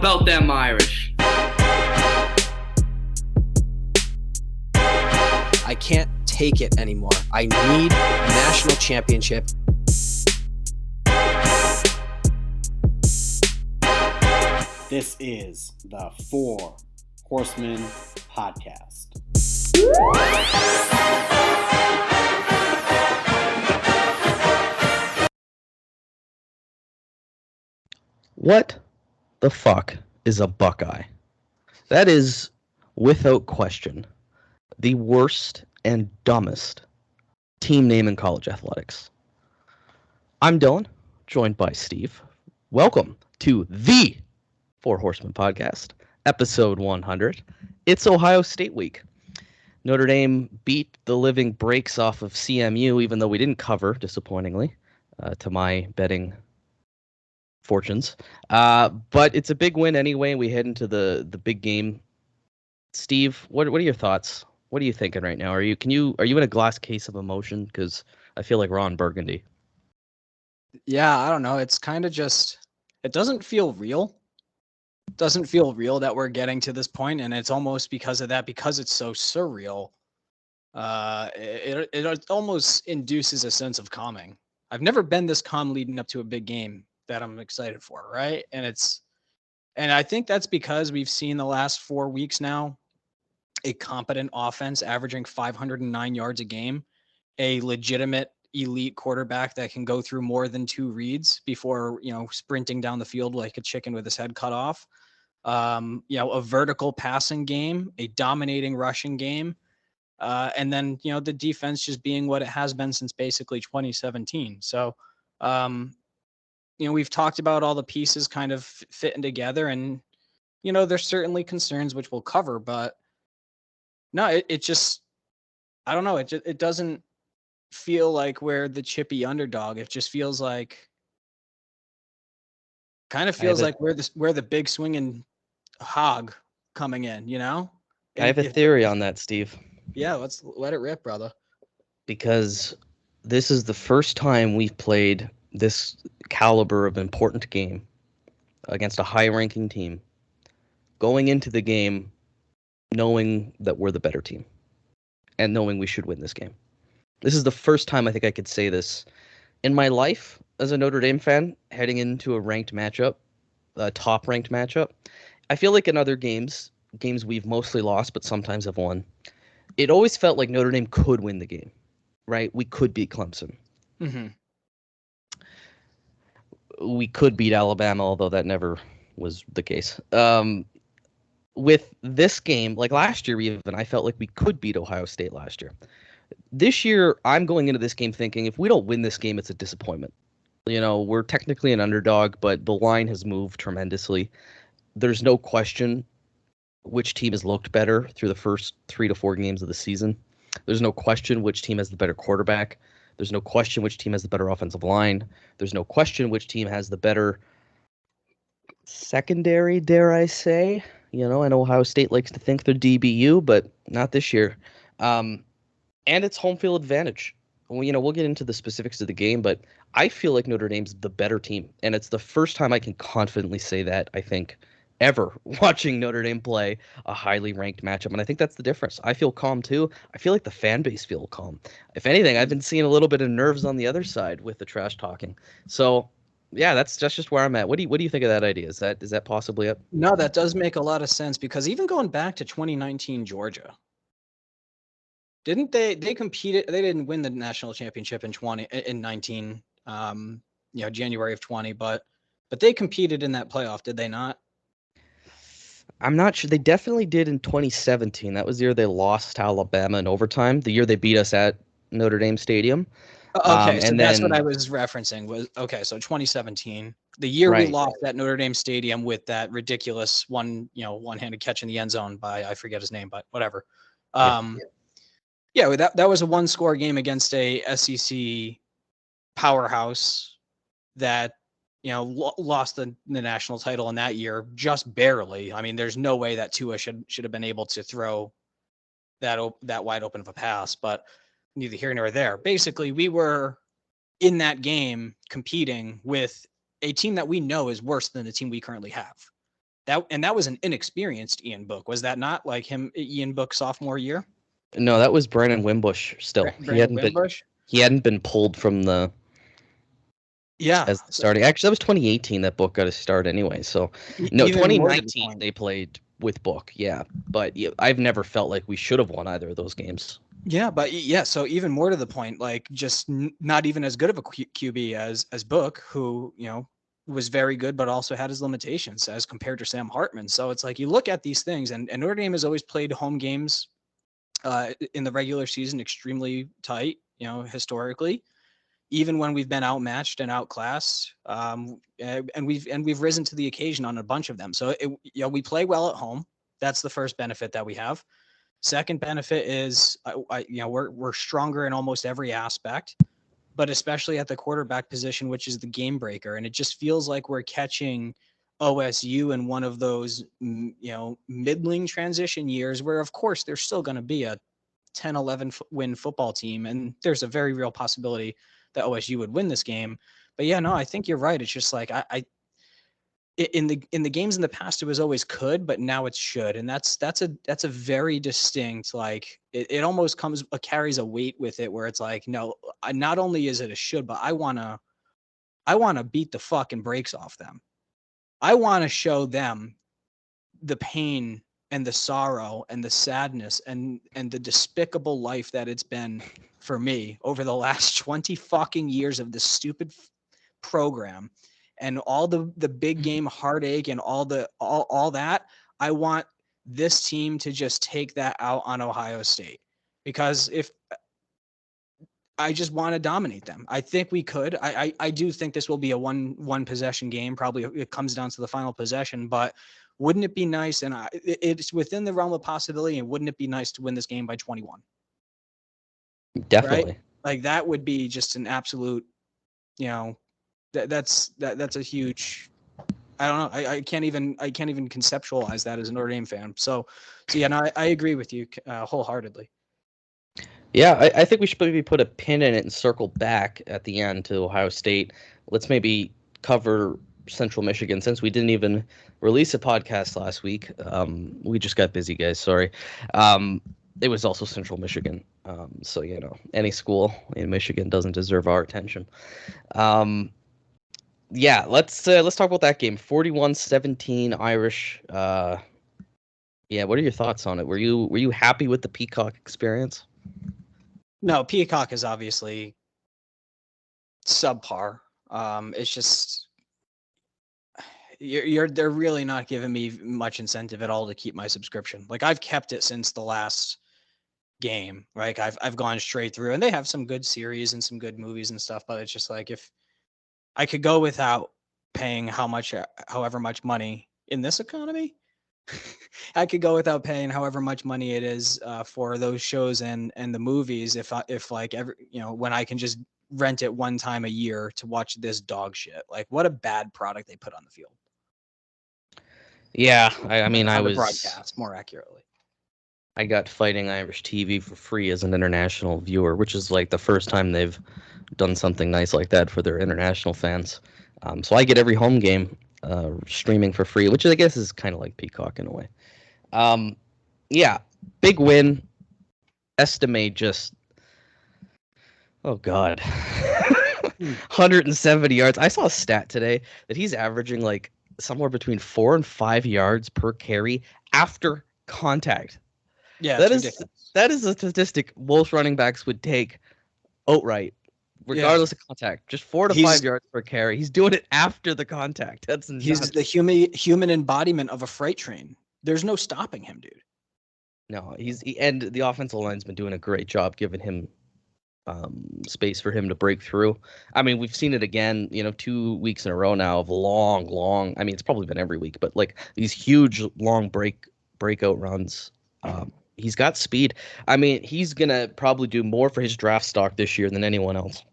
about them Irish? I can't take it anymore. I need a national championship. This is the Four Horsemen podcast. What the fuck is a Buckeye? That is, without question, the worst and dumbest team name in college athletics. I'm Dylan, joined by Steve. Welcome to the Four Horsemen podcast, episode 100. It's Ohio State week. Notre Dame beat the living brakes off of CMU, even though we didn't cover, disappointingly, to my betting fortunes. But it's a big win anyway. We head into the big game. Steve, what are your thoughts? What are you thinking right now? Are you in a glass case of emotion? Because I feel like we're on Burgundy. Yeah, I don't know. It's kind of just, it doesn't feel real. It doesn't feel real that we're getting to this point, and it's almost because of that, because it's so surreal. It almost induces a sense of calming. I've never been this calm leading up to a big game that I'm excited for, right? And I think that's because we've seen the last 4 weeks now a competent offense averaging 509 yards a game, a legitimate elite quarterback that can go through more than 2 reads before, sprinting down the field like a chicken with his head cut off. A vertical passing game, a dominating rushing game, and then, the defense just being what it has been since basically 2017. So, we've talked about all the pieces kind of fitting together, and, there's certainly concerns which we'll cover, but no, it just, I don't know. It doesn't feel like we're the chippy underdog. It just feels like, we're the big swinging hog coming in, I have a theory on that, Steve. Yeah, let's let it rip, brother. Because this is the first time we've played this caliber of important game against a high-ranking team, going into the game knowing that we're the better team and knowing we should win this game. This is the first time I think I could say this in my life as a Notre Dame fan, heading into a ranked matchup, a top-ranked matchup. I feel like in other games we've mostly lost, but sometimes have won, it always felt like Notre Dame could win the game, right? We could beat Clemson. Mm-hmm. We could beat Alabama, although that never was the case. With this game, like last year even, I felt like we could beat Ohio State last year. This year, I'm going into this game thinking if we don't win this game, it's a disappointment. We're technically an underdog, but the line has moved tremendously. There's no question which team has looked better through the first 3 to 4 games of the season. There's no question which team has the better quarterback. There's no question which team has the better offensive line. There's no question which team has the better secondary, dare I say. I know Ohio State likes to think they're DBU, but not this year. And it's home field advantage. We'll get into the specifics of the game, but I feel like Notre Dame's the better team. And it's the first time I can confidently say that, I think, ever watching Notre Dame play a highly ranked matchup. And I think that's the difference. I feel calm too. I feel like the fan base feel calm. If anything, I've been seeing a little bit of nerves on the other side with the trash talking. So yeah, that's just where I'm at. What do you think of that idea? Is that possibly it? No, that does make a lot of sense, because even going back to 2019 Georgia, didn't they competed? They didn't win the national championship in 19, January of 20, but they competed in that playoff, did they not? I'm not sure. They definitely did in 2017. That was the year they lost to Alabama in overtime. The year they beat us at Notre Dame Stadium. Okay, so that's what I was referencing. So 2017, the year Right. we lost at Notre Dame Stadium with that ridiculous one-handed catch in the end zone by, I forget his name, but whatever. Yeah, that was a 1-score game against a SEC powerhouse that lost the national title in that year just barely. I mean, there's no way that Tua should have been able to throw that wide open of a pass, but neither here nor there. Basically, we were in that game competing with a team that we know is worse than the team we currently have. that was an inexperienced Ian Book. Was that not like Ian Book sophomore year? No, that was Brandon Wimbush still. Brandon Wimbush? He hadn't been pulled from the as starting. Actually, that was 2018 that Book got a start anyway. So no, 2019 they played with Book. Yeah, but I've never felt like we should have won either of those games. Yeah, but so even more to the point, like just not even as good of a QB as Book, who, was very good, but also had his limitations as compared to Sam Hartman. So it's like you look at these things, and Notre Dame has always played home games in the regular season extremely tight, historically, even when we've been outmatched and outclassed, and we've risen to the occasion on a bunch of them. So we play well at home. That's the first benefit that we have. Second benefit is, we're stronger in almost every aspect, but especially at the quarterback position, which is the game breaker. And it just feels like we're catching OSU in one of those, middling transition years where, of course, there's still going to be a 10-11 win football team. And there's a very real possibility that OSU would win this game. But yeah, no, I think you're right. It's just like, in the games in the past, it was always could, but now it's should. And that's a very distinct, like it almost carries a weight with it where it's like, no, not only is it a should, but I want to beat the fucking brakes off them. I want to show them the pain and the sorrow and the sadness and the despicable life that it's been for me over the last 20 fucking years of this stupid program. And all the big game heartache and all that, I want this team to just take that out on Ohio State, because if I just want to dominate them, I think we could. I do think this will be a one possession game. Probably it comes down to the final possession, but wouldn't it be nice? And it's within the realm of possibility. And wouldn't it be nice to win this game by 21? Definitely. Right? Like that would be just an absolute, that's a huge, I don't know. I can't even conceptualize that as a Notre Dame fan. So yeah, no, I agree with you wholeheartedly. Yeah, I think we should maybe put a pin in it and circle back at the end to Ohio State. Let's maybe cover Central Michigan, since we didn't even release a podcast last week. We just got busy, guys. Sorry. It was also Central Michigan. So, any school in Michigan doesn't deserve our attention. Yeah, let's talk about that game. 41-17 Irish. Yeah, what are your thoughts on it? Were you happy with the Peacock experience? No, Peacock is obviously subpar. It's just they're really not giving me much incentive at all to keep my subscription. Like I've kept it since the last game. Right, I've gone straight through, and they have some good series and some good movies and stuff. But it's just like, if I could go without paying however much money in this economy, I could go without paying however much money it is for those shows and the movies. If like when I can just rent it one time a year to watch this dog shit. Like what a bad product they put on the field. Yeah, I mean, I was broadcast more accurately. I got Fighting Irish TV for free as an international viewer, which is like the first time they've done something nice like that for their international fans. So I get every home game streaming for free, which I guess is kind of like Peacock in a way. Yeah, big win. Estimate just, oh God, 170 yards. I saw a stat today that he's averaging like somewhere between 4 and 5 yards per carry after contact. Yeah, that is a statistic most running backs would take outright, regardless of contact. Just 4 to 5 yards per carry. He's doing it after the contact. That's nuts. He's the human embodiment of a freight train. There's no stopping him, dude. No, and the offensive line's been doing a great job giving him space for him to break through. I mean, we've seen it again, 2 weeks in a row now of long. I mean, it's probably been every week, but like these huge long breakout runs. He's got speed. I mean, he's gonna probably do more for his draft stock this year than anyone else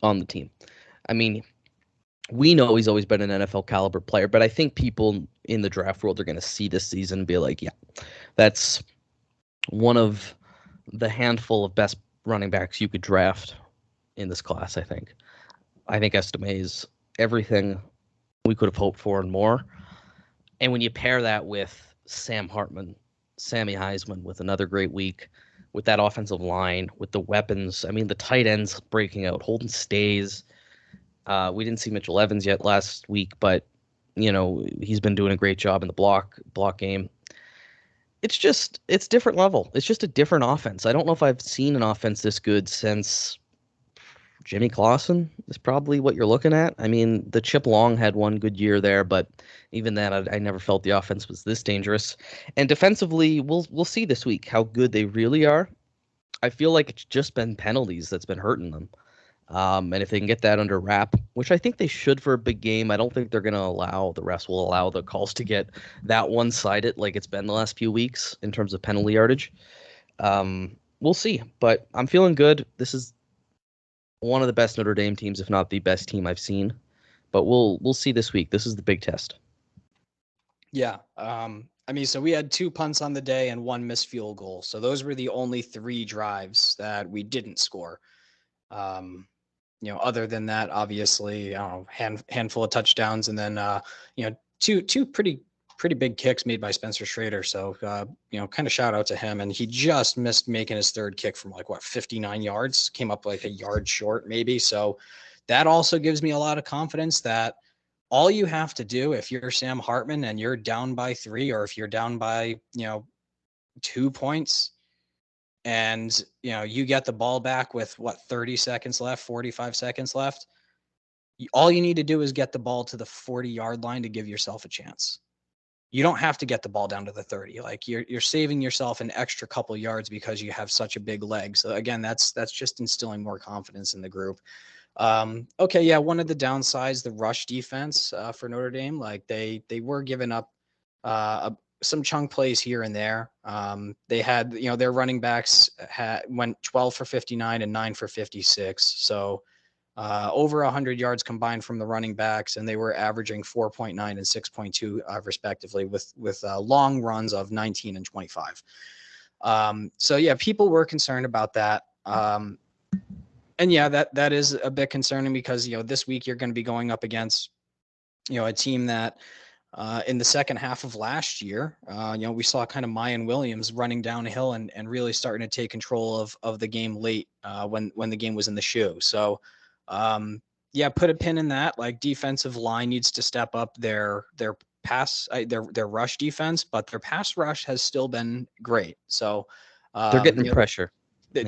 on the team. I mean, we know he's always been an NFL caliber player, but I think people in the draft world are going to see this season and be like, yeah, that's one of the handful of best running backs you could draft in this class, I think. I think Estime is everything we could have hoped for and more. And when you pair that with Sammy Heisman with another great week, with that offensive line, with the weapons, I mean, the tight ends breaking out, Holden stays. We didn't see Mitchell Evans yet last week, but he's been doing a great job in the block game. It's different level. It's just a different offense. I don't know if I've seen an offense this good since Jimmy Clausen is probably what you're looking at. I mean, the Chip Long had one good year there, but even then, I never felt the offense was this dangerous. And defensively, we'll see this week how good they really are. I feel like it's just been penalties that's been hurting them. And if they can get that under wrap, which I think they should for a big game, I don't think the refs will allow the calls to get that one-sided like it's been the last few weeks in terms of penalty yardage. We'll see, but I'm feeling good. This is one of the best Notre Dame teams, if not the best team I've seen. But we'll see this week. This is the big test. Yeah. I mean, so we had 2 punts on the day and 1 missed field goal. So those were the only 3 drives that we didn't score. Other than that, obviously, I don't know, handful of touchdowns, and then two pretty big kicks made by Spencer Schrader. So kind of shout out to him. And he just missed making his 3rd kick from 59 yards, came up like a yard short maybe. So that also gives me a lot of confidence that all you have to do if you're Sam Hartman and you're down by 3, or if you're down by 2 points, and you get the ball back with 30 seconds left, 45 seconds left, all you need to do is get the ball to the 40-yard line to give yourself a chance. You don't have to get the ball down to the 30. Like you're saving yourself an extra couple yards because you have such a big leg. So again, that's just instilling more confidence in the group. Okay, yeah, one of the downsides, the rush defense for Notre Dame, like they were giving up some chunk plays here and there. They had, their running backs went 12 for 59 and 9 for 56. So over 100 yards combined from the running backs, and they were averaging 4.9 and 6.2 respectively, with long runs of 19 and 25. So yeah, people were concerned about that. And yeah, that is a bit concerning because, this week you're going to be going up against, a team that in the second half of last year, we saw kind of Mayan Williams running downhill and really starting to take control of the game late when the game was in the shoe. So yeah, put a pin in that. Like, defensive line needs to step up their rush defense, but their pass rush has still been great. So they're getting pressure.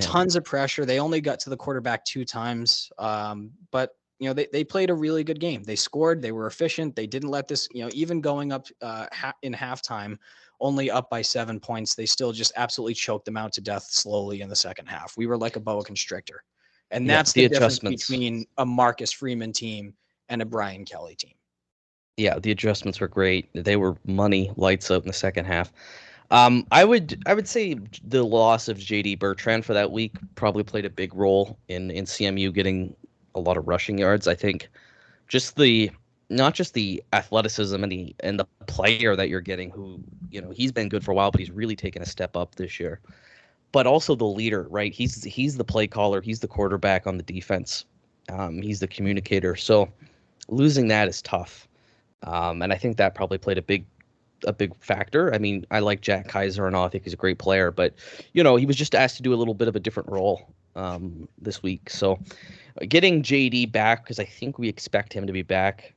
Tons of pressure. They only got to the quarterback 2 times. But they played a really good game. They scored, they were efficient. They didn't let this, even going up in halftime, only up by 7 points, they still just absolutely choked them out to death slowly in the second half. We were like a boa constrictor. And that's the difference between a Marcus Freeman team and a Brian Kelly team. Yeah, the adjustments were great. They were money lights out in the second half. I would say the loss of JD Bertrand for that week probably played a big role in CMU getting a lot of rushing yards. I think just not just the athleticism and the player that you're getting, who, he's been good for a while, but he's really taken a step up this year. But also the leader, right? He's the play caller. He's the quarterback on the defense. He's the communicator. So losing that is tough. And I think that probably played a big factor. I mean, I like Jack Kaiser and all. I think he's a great player, but he was just asked to do a little bit of a different role this week. So getting JD back, because I think we expect him to be back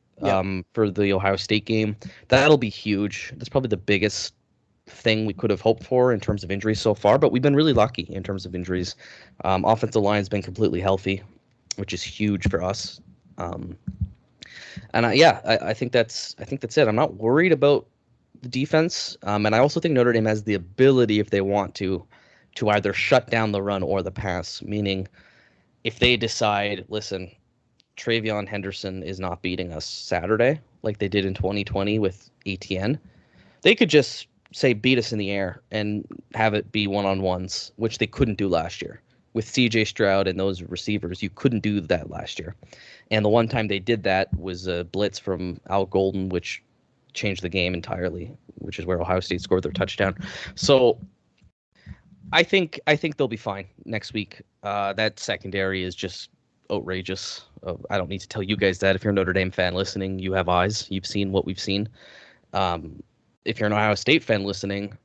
for the Ohio State game, that'll be huge. That's probably the biggest thing we could have hoped for in terms of injuries so far, but we've been really lucky in terms of injuries. Offensive line's been completely healthy, which is huge for us. And I think that's it. I'm not worried about the defense, and I also think Notre Dame has the ability, if they want to either shut down the run or the pass. Meaning, if they decide, listen, Travion Henderson is not beating us Saturday like they did in 2020 with ATN, they could just say beat us in the air and have it be one-on-ones, which they couldn't do last year. With CJ Stroud and those receivers, you couldn't do that last year. And the one time they did that was a blitz from Al Golden, which changed the game entirely, which is where Ohio State scored their touchdown. So I think they'll be fine next week. That secondary is just outrageous. I don't need to tell you guys that. If you're a Notre Dame fan listening, you have eyes. You've seen what we've seen. if you're an Ohio State fan listening,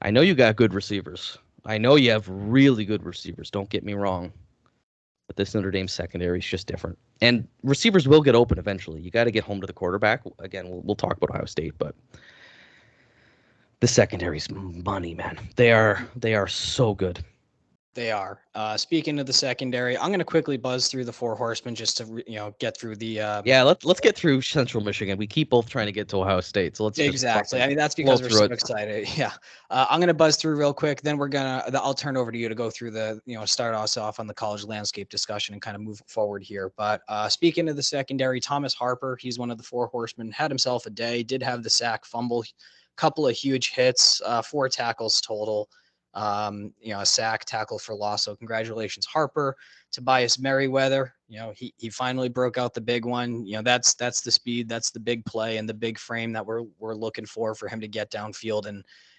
I know you got good receivers. I know you have really good receivers. Don't get me wrong. But this Notre Dame secondary is just different. And receivers will get open eventually. You got to get home to the quarterback. Again, we'll talk about Ohio State, but the secondary's money, man. They are so good. They are. Speaking of the secondary, I'm going to quickly buzz through the four horsemen just to get through the. Yeah, let's get through Central Michigan. We keep both trying to get to Ohio State, so let's Exactly. I mean, that's because we're so excited. Yeah. I'm going to buzz through real quick. Then I'll turn over to you to go through start us off on the college landscape discussion and kind of move forward here. But speaking of the secondary, Thomas Harper, he's one of the four horsemen, had himself a day, did have the sack, fumble, couple of huge hits, 4 tackles total. A sack, tackle for loss. So congratulations, Harper. Tobias Merriweather, he finally broke out the big one. That's the speed, that's the big play and the big frame that we're looking for him to get downfield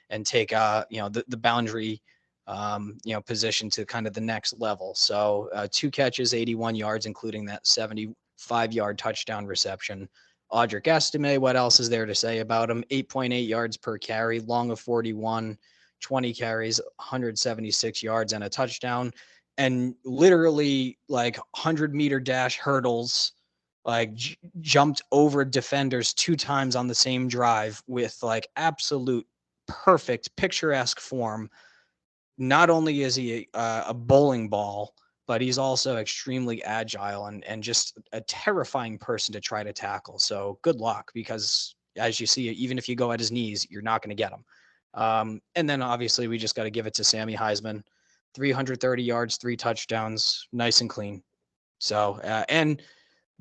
and take the boundary position to kind of the next level. So 2 catches, 81 yards, including that 75-yard touchdown reception. Audric Estime, what else is there to say about him? 8.8 yards per carry, long of 41. 20 carries, 176 yards and a touchdown, and literally like 100-meter dash hurdles, like jumped over defenders 2 times on the same drive with like absolute perfect picturesque form. Not only is he a bowling ball, but he's also extremely agile and just a terrifying person to try to tackle. So good luck, because as you see, even if you go at his knees, you're not going to get him. And then obviously we just got to give it to Sammy Heisman, 330 yards, 3 touchdowns, nice and clean. So, and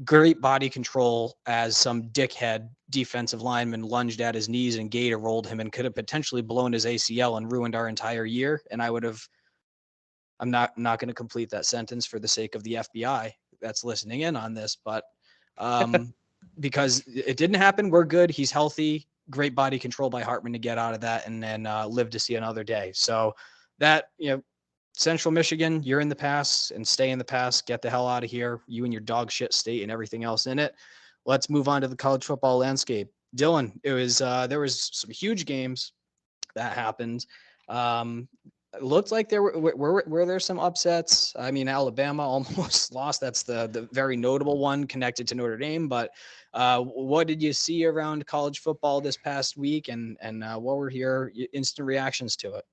great body control as some dickhead defensive lineman lunged at his knees and Gator rolled him and could have potentially blown his ACL and ruined our entire year. And I'm not going to complete that sentence for the sake of the FBI that's listening in on this, but, because it didn't happen, we're good. He's healthy. Great body control by Hartman to get out of that and then live to see another day. So that, Central Michigan, you're in the past and stay in the past. Get the hell out of here. You and your dog shit state and everything else in it. Let's move on to the college football landscape. Dylan, it was there was some huge games that happened. It looked like there were there some upsets. I mean, Alabama almost lost. That's the very notable one connected to Notre Dame. But what did you see around college football this past week, and what were your instant reactions to it?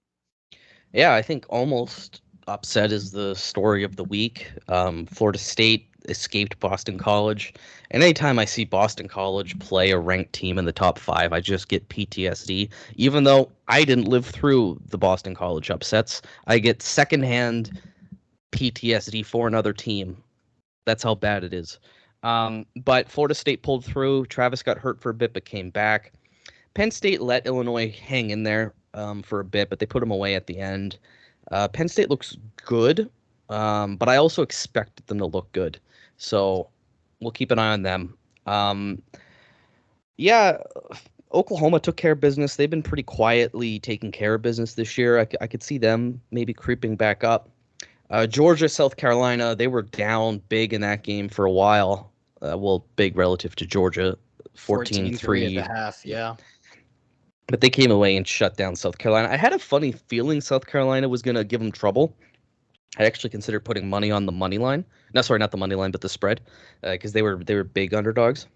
Yeah, I think almost upset is the story of the week. Florida State escaped Boston College. And anytime I see Boston College play a ranked team in the top 5, I just get PTSD. Even though I didn't live through the Boston College upsets, I get secondhand PTSD for another team. That's how bad it is. But Florida State pulled through. Travis got hurt for a bit but came back. Penn State let Illinois hang in there for a bit, but they put them away at the end. Penn State looks good, but I also expected them to look good. So we'll keep an eye on them. Oklahoma took care of business. They've been pretty quietly taking care of business this year. I could see them maybe creeping back up. Georgia, South Carolina, they were down big in that game for a while. Big relative to Georgia, 14-3 at the half, yeah. But they came away and shut down South Carolina. I had a funny feeling South Carolina was going to give them trouble. I actually considered putting money on the money line. No, sorry, not the money line, but the spread, because they were big underdogs.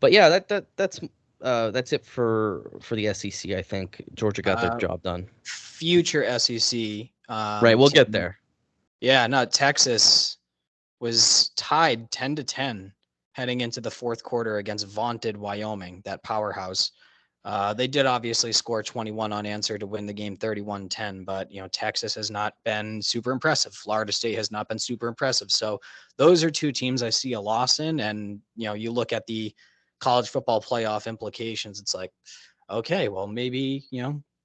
But yeah, that's it for the SEC. I think Georgia got their job done. Future SEC, right? We'll get there. Yeah, no, Texas was tied 10-10 heading into the fourth quarter against vaunted Wyoming, that powerhouse. They did obviously score 21 unanswered to win the game 31-10, but Texas has not been super impressive. Florida State has not been super impressive. So those are 2 teams I see a loss in. And you look at the college football playoff implications. It's like, okay, well maybe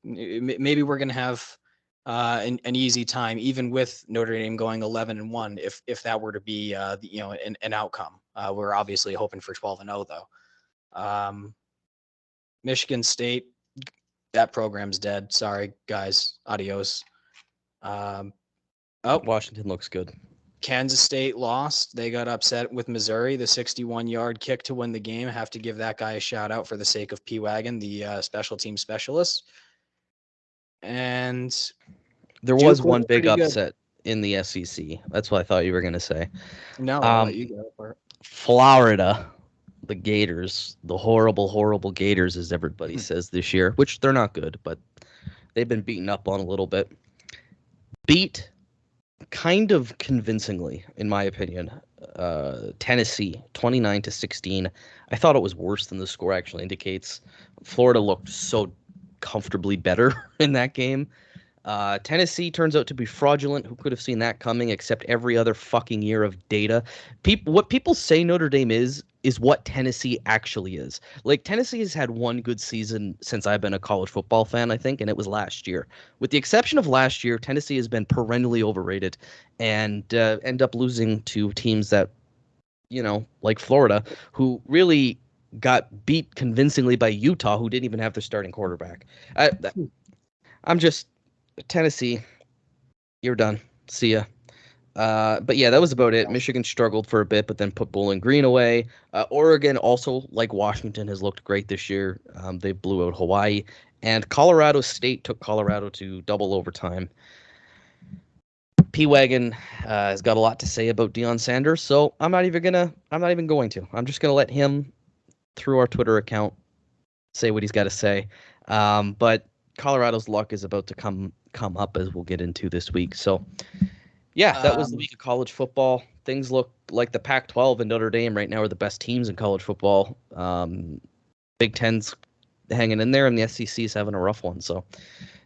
maybe we're gonna have an easy time, even with Notre Dame going 11-1, if that were to be an outcome. We're obviously hoping for 12-0 though. Michigan State, that program's dead. Sorry, guys. Adios. Washington looks good. Kansas State lost. They got upset with Missouri. The 61-yard kick to win the game. I have to give that guy a shout out for the sake of P. Wagon, the special team specialist. And there Duke was one looked big pretty good. upset in the SEC. That's what I thought you were going to say. No, I'll let you go for it. Florida, the Gators, the horrible, horrible Gators, as everybody says this year, which they're not good, but they've been beaten up on a little bit. Beat kind of convincingly, in my opinion, Tennessee 29-16. I thought it was worse than the score actually indicates. Florida looked so comfortably better in that game. Tennessee turns out to be fraudulent. Who could have seen that coming, except every other fucking year of data? What people say Notre Dame is what Tennessee actually is. Like, Tennessee has had one good season since I've been a college football fan, I think, and it was last year. With the exception of last year, Tennessee has been perennially overrated and end up losing to teams that, like Florida, who really got beat convincingly by Utah, who didn't even have their starting quarterback. I'm just... Tennessee, you're done. See ya. But yeah, that was about it. Michigan struggled for a bit, but then put Bowling Green away. Oregon also, like Washington, has looked great this year. They blew out Hawaii, and Colorado State took Colorado to double overtime. P-Wagon has got a lot to say about Deion Sanders, so I'm not even going to. I'm just gonna let him, through our Twitter account, say what he's got to say. But Colorado's luck is about to come up, as we'll get into this week. So, yeah, that was the week of college football. Things look like the Pac-12 and Notre Dame right now are the best teams in college football. Big Ten's hanging in there, and the SEC's having a rough one. So,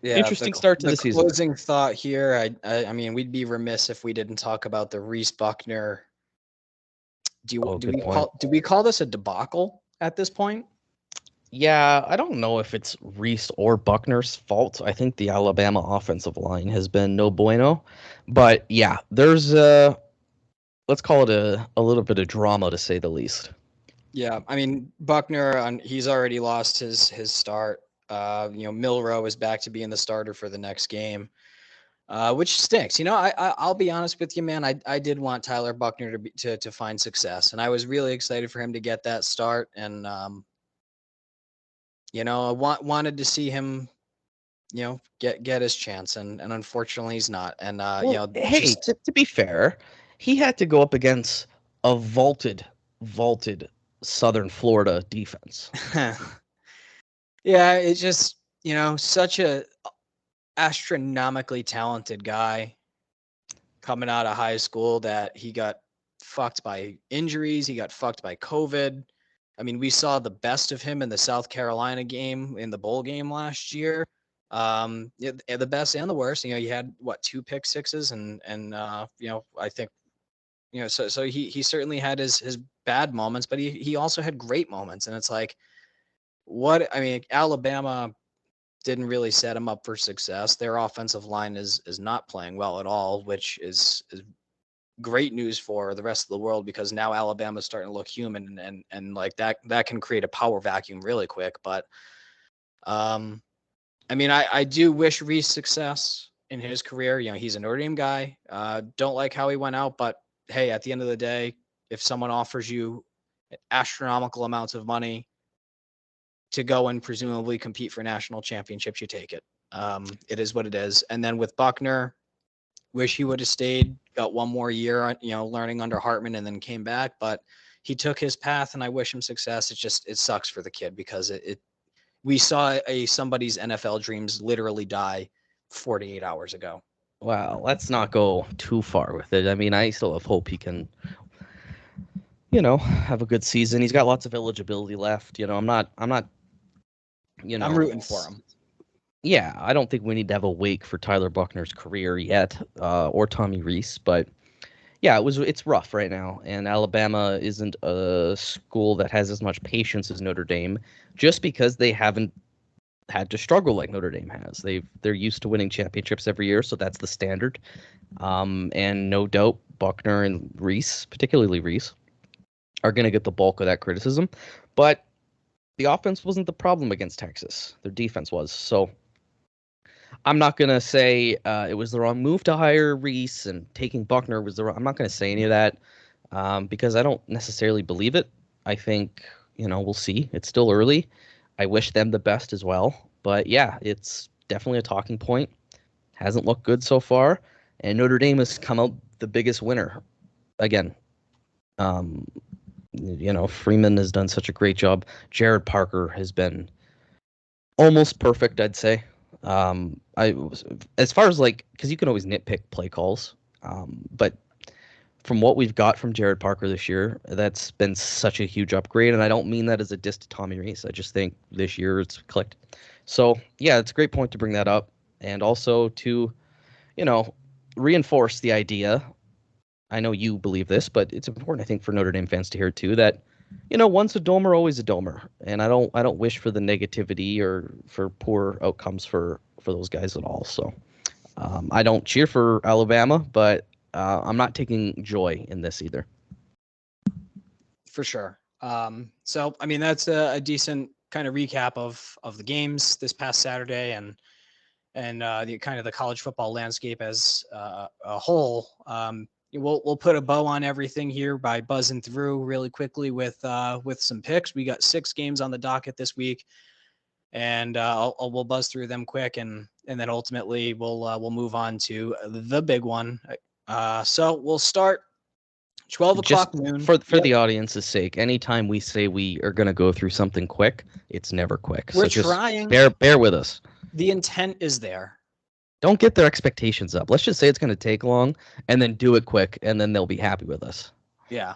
yeah, interesting start to the season. Closing thought here. I mean, we'd be remiss if we didn't talk about the Reese Buckner. Do we call this a debacle at this point? Yeah, I don't know if it's Reese or Buckner's fault. I think the Alabama offensive line has been no bueno. But yeah, there's let's call it a little bit of drama, to say the least. Yeah, I mean, Buckner, he's already lost his start. Milroe is back to being the starter for the next game, which stinks. I'll be honest with you, man. I did want Tyler Buckner to find success, and I was really excited for him to get that start. And I wanted to see him, get his chance, and unfortunately he's not. And to be fair, he had to go up against a vaulted Southern Florida defense. Yeah, it's just such a astronomically talented guy coming out of high school that he got fucked by injuries. He got fucked by COVID. I mean, we saw the best of him in the South Carolina game, in the bowl game last year. The best and the worst. He had 2 pick sixes, and I think so he certainly had his bad moments, but he also had great moments. And it's like, Alabama didn't really set him up for success. Their offensive line is not playing well at all, which is great news for the rest of the world, because now Alabama's starting to look human, and like that can create a power vacuum really quick. But I do wish Reese success in his career. He's a Notre Dame guy. Don't like how he went out, but hey, at the end of the day, if someone offers you astronomical amounts of money to go and presumably compete for national championships, you take it. It is what it is. And then with Buckner, wish he would have stayed, got one more year, learning under Hartman, and then came back. But he took his path, and I wish him success. It sucks for the kid, because we saw somebody's NFL dreams literally die 48 hours ago. Wow, let's not go too far with it. I mean, I still have hope he can, have a good season. He's got lots of eligibility left. I'm not. I'm rooting for him. Yeah, I don't think we need to have a wake for Tyler Buckner's career yet, or Tommy Reese, but yeah, it's rough right now, and Alabama isn't a school that has as much patience as Notre Dame, just because they haven't had to struggle like Notre Dame has. They're used to winning championships every year, so that's the standard. And no doubt Buckner and Reese, particularly Reese, are going to get the bulk of that criticism, but the offense wasn't the problem against Texas. Their defense was. So I'm not gonna say it was the wrong move to hire Reese and taking Buckner was the wrong. I'm not gonna say any of that because I don't necessarily believe it. I think we'll see. It's still early. I wish them the best as well. But yeah, it's definitely a talking point. Hasn't looked good so far, and Notre Dame has come out the biggest winner again. Freeman has done such a great job. Jared Parker has been almost perfect, I'd say. As far as because you can always nitpick play calls, but from what we've got from Jared Parker this year, that's been such a huge upgrade. And I don't mean that as a diss to Tommy Reese. I just think this year it's clicked. So yeah, it's a great point to bring that up, and also to, reinforce the idea. I know you believe this, but it's important, I think, for Notre Dame fans to hear it too, that once a domer, always a domer, and I don't wish for the negativity or for poor outcomes for those guys at all. So I don't cheer for Alabama, but I'm not taking joy in this either. For sure. So I mean, that's a decent kind of recap of the games this past Saturday and the kind of the college football landscape as a whole. We'll put a bow on everything here by buzzing through really quickly with some picks. We got 6 games on the docket this week, and we'll buzz through them quick, and then ultimately we'll move on to the big one. So we'll start 12 o'clock noon. For the audience's sake, anytime we say we are going to go through something quick, it's never quick. We're so trying. Bear with us. The intent is there. Don't get their expectations up. Let's just say it's going to take long, and then do it quick, and then they'll be happy with us. Yeah.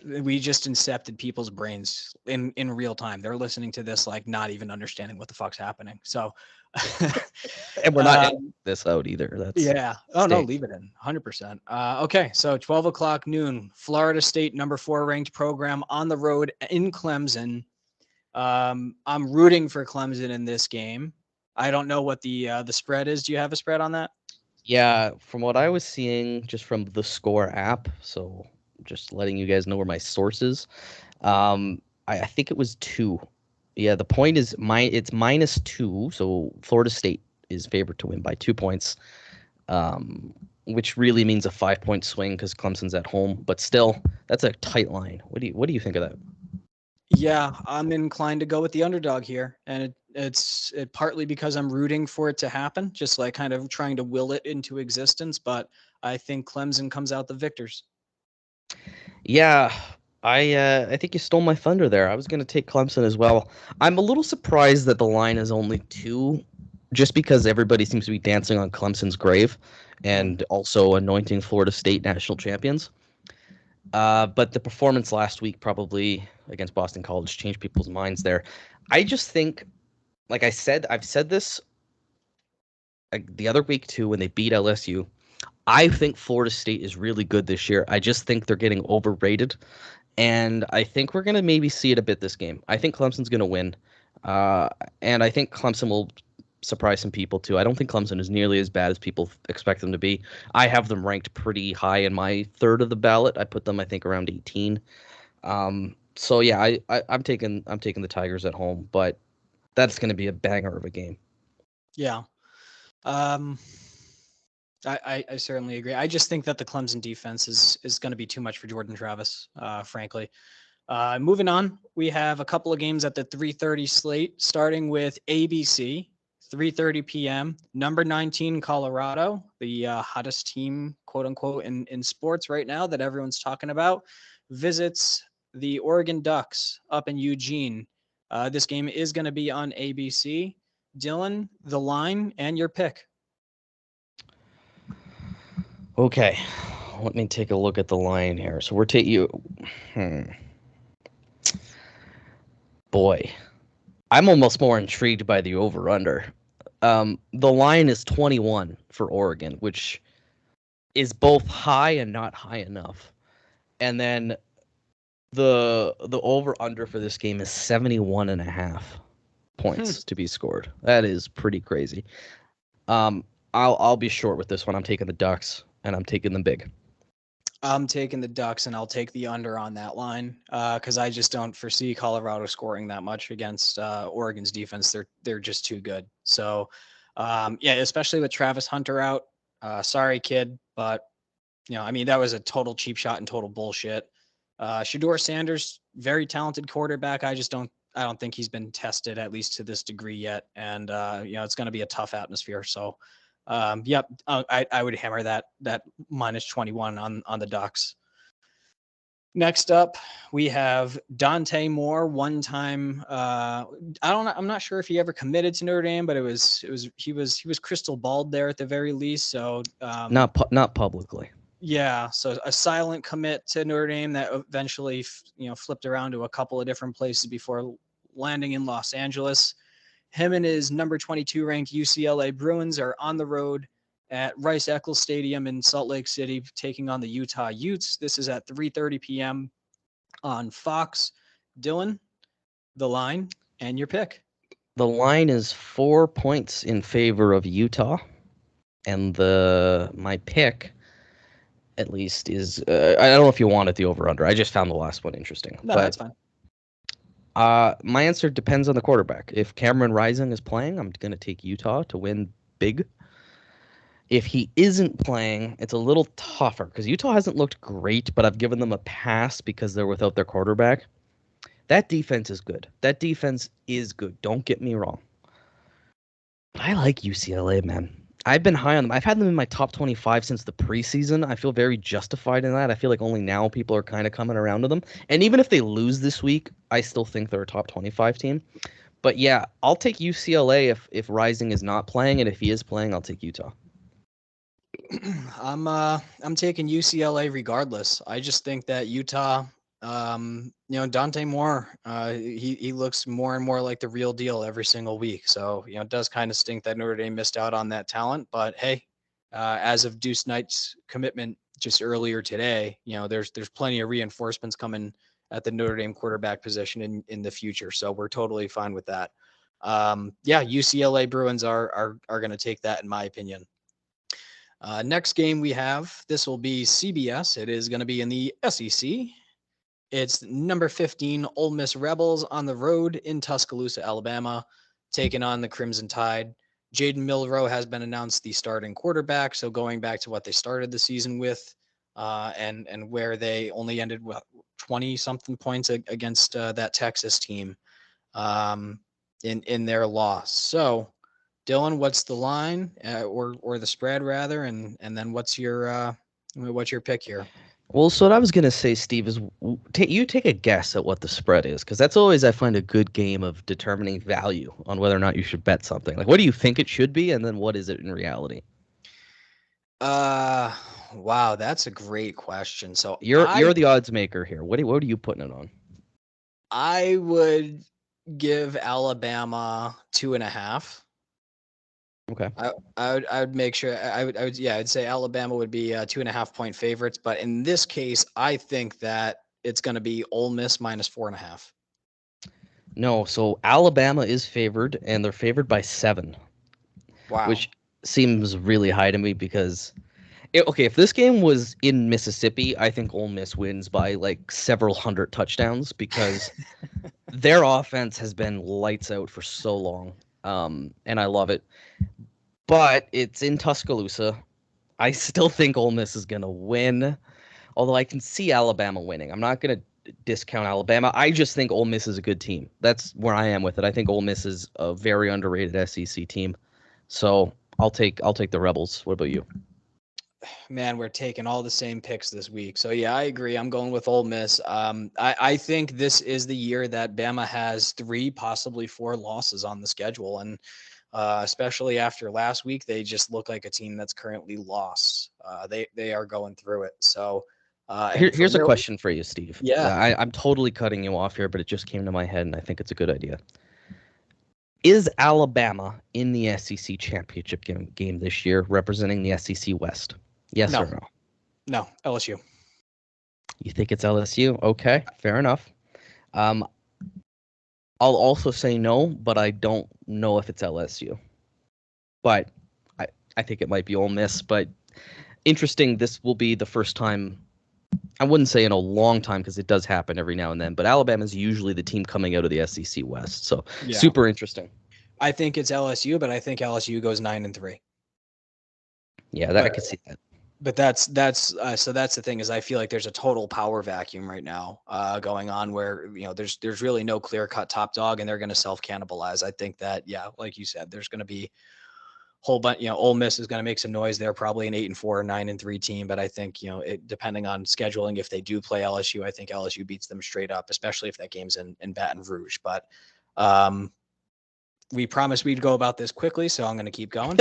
We just incepted people's brains in real time. They're listening to this not even understanding what the fuck's happening. So, and we're not editing this out either. That's no, leave it in 100%. Okay, so 12 o'clock noon, Florida State, number 4 ranked program on the road in Clemson. I'm rooting for Clemson in this game. I don't know what the spread is. Do you have a spread on that? Yeah, from what I was seeing, just from the Score app. So just letting you guys know where my source is. I think it was 2. Yeah, the point is it's -2. So Florida State is favored to win by 2 points, which really means a 5-point swing because Clemson's at home. But still, that's a tight line. What do you think of that? Yeah, I'm inclined to go with the underdog here, and it's partly because I'm rooting for it to happen, just kind of trying to will it into existence. But I think Clemson comes out the victors. Yeah, I think you stole my thunder there. I was going to take Clemson as well. I'm a little surprised that the line is only 2, just because everybody seems to be dancing on Clemson's grave and also anointing Florida State national champions. But the performance last week probably against Boston College changed people's minds there. I just think, like I said, I've said this the other week too when they beat LSU. I think Florida State is really good this year. I just think they're getting overrated. And I think we're going to maybe see it a bit this game. I think Clemson's going to win. And I think Clemson will surprise some people too. I don't think Clemson is nearly as bad as people expect them to be. I have them ranked pretty high in my third of the ballot. I put them, I think, around 18. So yeah, I'm taking the Tigers at home, but that's going to be a banger of a game. Yeah. I certainly agree. I just think that the Clemson defense is going to be too much for Jordan Travis, frankly. Moving on, we have a couple of games at the 3:30 slate, starting with ABC, 3:30 p.m. Number 19 Colorado, the hottest team, quote unquote, in sports right now that everyone's talking about, visits the Oregon Ducks up in Eugene. This game is going to be on ABC. Dylan, the line, and your pick. Okay, let me take a look at the line here. So we're taking you. Boy, I'm almost more intrigued by the over/under. The line is 21 for Oregon, which is both high and not high enough. And then the over/under for this game is 71.5 points to be scored. That is pretty crazy. I'll be short with this one. I'm taking the Ducks, and I'm taking them big. I'm taking the Ducks, and I'll take the under on that line because I just don't foresee Colorado scoring that much against Oregon's defense. They're just too good. So Yeah, especially with Travis Hunter out. Sorry, kid, but I mean, that was a total cheap shot and total bullshit. Shedeur Sanders, very talented quarterback. I don't think he's been tested at least to this degree yet. And, it's going to be a tough atmosphere. So, yep, I would hammer that minus 21 on the Ducks. Next up, we have Dante Moore, one-time. I'm not sure if he ever committed to Notre Dame, but he was crystal balled there at the very least. So not publicly. Yeah, so a silent commit to Notre Dame that eventually, flipped around to a couple of different places before landing in Los Angeles. Him and his number 22 ranked UCLA Bruins are on the road at Rice-Eccles Stadium in Salt Lake City, taking on the Utah Utes. This is at 3:30 p.m. on Fox. Dylan, the line and your pick. The line is 4 points in favor of Utah, and my pick, at least, is I don't know if you wanted the over/under. I just found the last one interesting. No, that's fine. My answer depends on the quarterback. If Cameron Rising is playing, I'm going to take Utah to win big. If he isn't playing, it's a little tougher because Utah hasn't looked great, but I've given them a pass because they're without their quarterback. That defense is good. Don't get me wrong. But I like UCLA, man. I've been high on them. I've had them in my top 25 since the preseason. I feel very justified in that. I feel like only now people are kind of coming around to them. And even if they lose this week, I still think they're a top 25 team. But yeah, I'll take UCLA if Rising is not playing, and if he is playing, I'll take Utah. I'm taking UCLA regardless. I just think that Utah, Dante Moore, he looks more and more like the real deal every single week. So, it does kind of stink that Notre Dame missed out on that talent. But hey, as of Deuce Knight's commitment just earlier today, there's plenty of reinforcements coming at the Notre Dame quarterback position in the future. So we're totally fine with that. UCLA Bruins are going to take that, in my opinion. Next game we have, this will be CBS. It is going to be in the SEC. It's number 15 Ole Miss Rebels on the road in Tuscaloosa, Alabama, taking on the Crimson Tide. Jaden Milroe has been announced the starting quarterback. So going back to what they started the season with, and where they only ended with 20-something points against that Texas team in their loss. So, Dylan, what's the line or the spread rather, and then what's your pick here? Well, so what I was gonna say, Steve, is you take a guess at what the spread is, because that's always, I find, a good game of determining value on whether or not you should bet something. Like, what do you think it should be, and then what is it in reality? Wow, that's a great question. So you're the odds maker here. What are you putting it on? I would give Alabama 2.5. Okay. I would make sure I'd say Alabama would be 2.5 point favorites, but in this case, I think that it's going to be Ole Miss minus 4.5. No, so Alabama is favored, and they're favored by 7. Wow. Which seems really high to me because, if this game was in Mississippi, I think Ole Miss wins by like several hundred touchdowns because their offense has been lights out for so long. And I love it. But it's in Tuscaloosa. I still think Ole Miss is going to win, although I can see Alabama winning. I'm not going to discount Alabama. I just think Ole Miss is a good team. That's where I am with it. I think Ole Miss is a very underrated SEC team. So I'll take the Rebels. What about you? Man, we're taking all the same picks this week. So yeah, I agree. I'm going with Ole Miss. I think this is the year that Bama has 3, possibly 4 losses on the schedule. And especially after last week, they just look like a team that's currently lost. They are going through it. So here's a question for you, Steve. Yeah. I'm totally cutting you off here, but it just came to my head, and I think it's a good idea. Is Alabama in the SEC championship game this year, representing the SEC West? Yes or no? No, LSU. You think it's LSU? Okay, fair enough. I'll also say no, but I don't know if it's LSU. But I think it might be Ole Miss. But interesting, this will be the first time, I wouldn't say in a long time because it does happen every now and then, but Alabama's usually the team coming out of the SEC West. So Super interesting. I think it's LSU, but I think LSU goes 9-3. Yeah, I could see that. But that's so that's the thing is I feel like there's a total power vacuum right now going on where there's really no clear cut top dog and they're going to self cannibalize. I think that like you said, there's going to be whole bunch. Ole Miss is going to make some noise. They're probably an 8-4 or 9-3 team, but I think depending on scheduling, if they do play LSU, I think LSU beats them straight up, especially if that game's in Baton Rouge. But we promised we'd go about this quickly, so I'm going to keep going.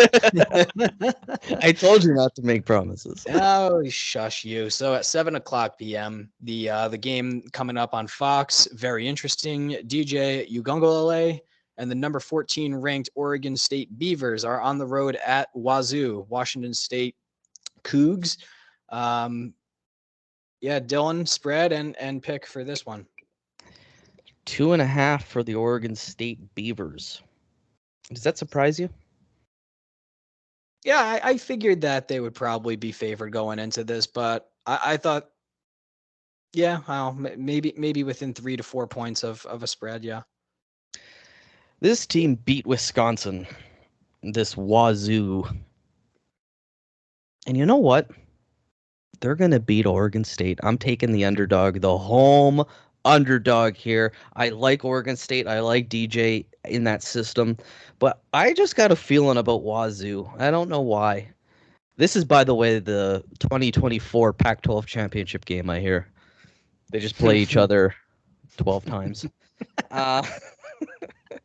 I told you not to make promises. Oh, shush you. So at 7:00 p.m., the game coming up on Fox, very interesting. DJ Ugongolele and the number 14 ranked Oregon State Beavers are on the road at Wazoo, Washington State Cougs. Dylan, spread and pick for this one. 2.5 for the Oregon State Beavers. Does that surprise you? Yeah, I figured that they would probably be favored going into this, but I thought, maybe within 3 to 4 points of a spread, yeah. This team beat Wisconsin, this Wazoo. And you know what? They're going to beat Oregon State. I'm taking the underdog, the home underdog here. I like Oregon State. I like DJ in that system. But I just got a feeling about Wazoo. I don't know why. This is, by the way, the 2024 Pac-12 championship game, I hear. They just play each other 12 times.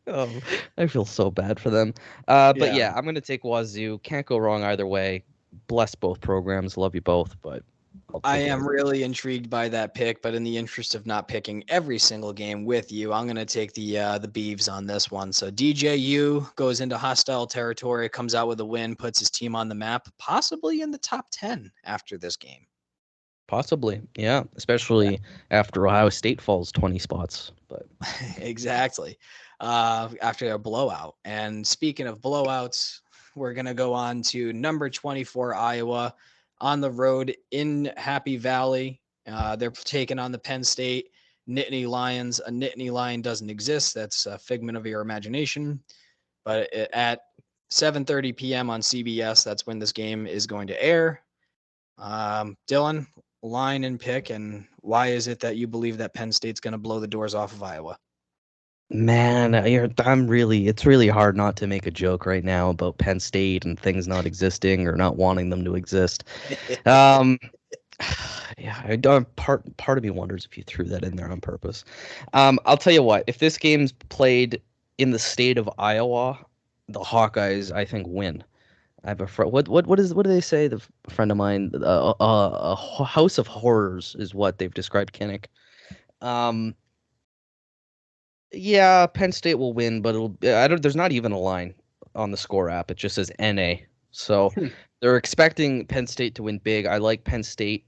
Oh, I feel so bad for them. But yeah, I'm going to take Wazoo. Can't go wrong either way. Bless both programs. Love you both, but I am really intrigued by that pick, but in the interest of not picking every single game with you, I'm going to take the Beavs on this one. So DJU goes into hostile territory, comes out with a win, puts his team on the map, possibly in the top 10 after this game. Possibly, yeah, especially after Ohio State falls 20 spots. But exactly, after a blowout. And speaking of blowouts, we're going to go on to number 24 Iowa. On the road in Happy Valley. They're taking on the Penn State Nittany Lions. A Nittany Lion doesn't exist. That's a figment of your imagination. But at 7:30 p.m. on CBS, that's when this game is going to air. Dylan, line and pick, and why is it that you believe that Penn State's going to blow the doors off of Iowa? Man, it's really hard not to make a joke right now about Penn State and things not existing or not wanting them to exist. Part of me wonders if you threw that in there on purpose. I'll tell you what, if this game's played in the state of Iowa, the Hawkeyes, I think, win. I have a friend. What do they say? The friend of mine, a house of horrors is what they've described Kinnick. Yeah, Penn State will win, but there's not even a line on the score app. It just says NA. So they're expecting Penn State to win big. I like Penn State,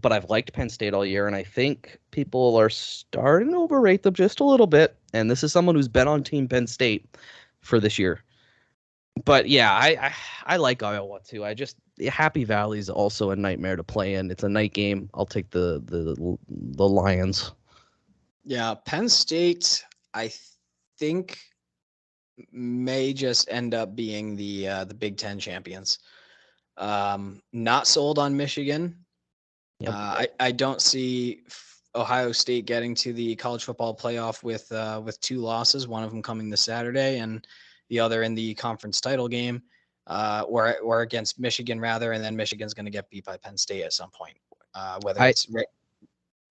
but I've liked Penn State all year, and I think people are starting to overrate them just a little bit. And this is someone who's been on Team Penn State for this year. But yeah, I like Iowa too. Happy Valley is also a nightmare to play in. It's a night game. I'll take the Lions. Yeah, Penn State, I think, may just end up being the Big Ten champions. Not sold on Michigan. Yep. I don't see Ohio State getting to the college football playoff with 2 losses, one of them coming this Saturday and the other in the conference title game, or against Michigan rather, and then Michigan's going to get beat by Penn State at some point.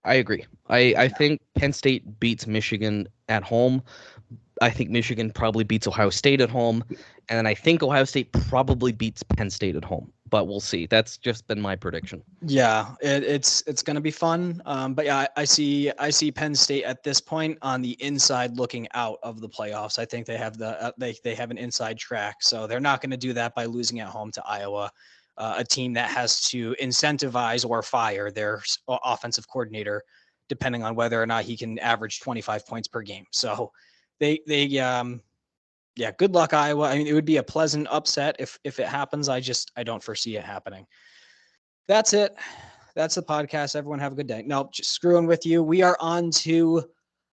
I agree. I think Penn State beats Michigan at home. I think Michigan probably beats Ohio State at home. And then I think Ohio State probably beats Penn State at home. But we'll see. That's just been my prediction. Yeah, it's going to be fun. But yeah, I see Penn State at this point on the inside looking out of the playoffs. I think they have they have an inside track. So they're not going to do that by losing at home to Iowa. A team that has to incentivize or fire their offensive coordinator, depending on whether or not he can average 25 points per game. So good luck, Iowa. I mean, it would be a pleasant upset if it happens. I don't foresee it happening. That's it. That's the podcast. Everyone have a good day. No, just screwing with you. We are on to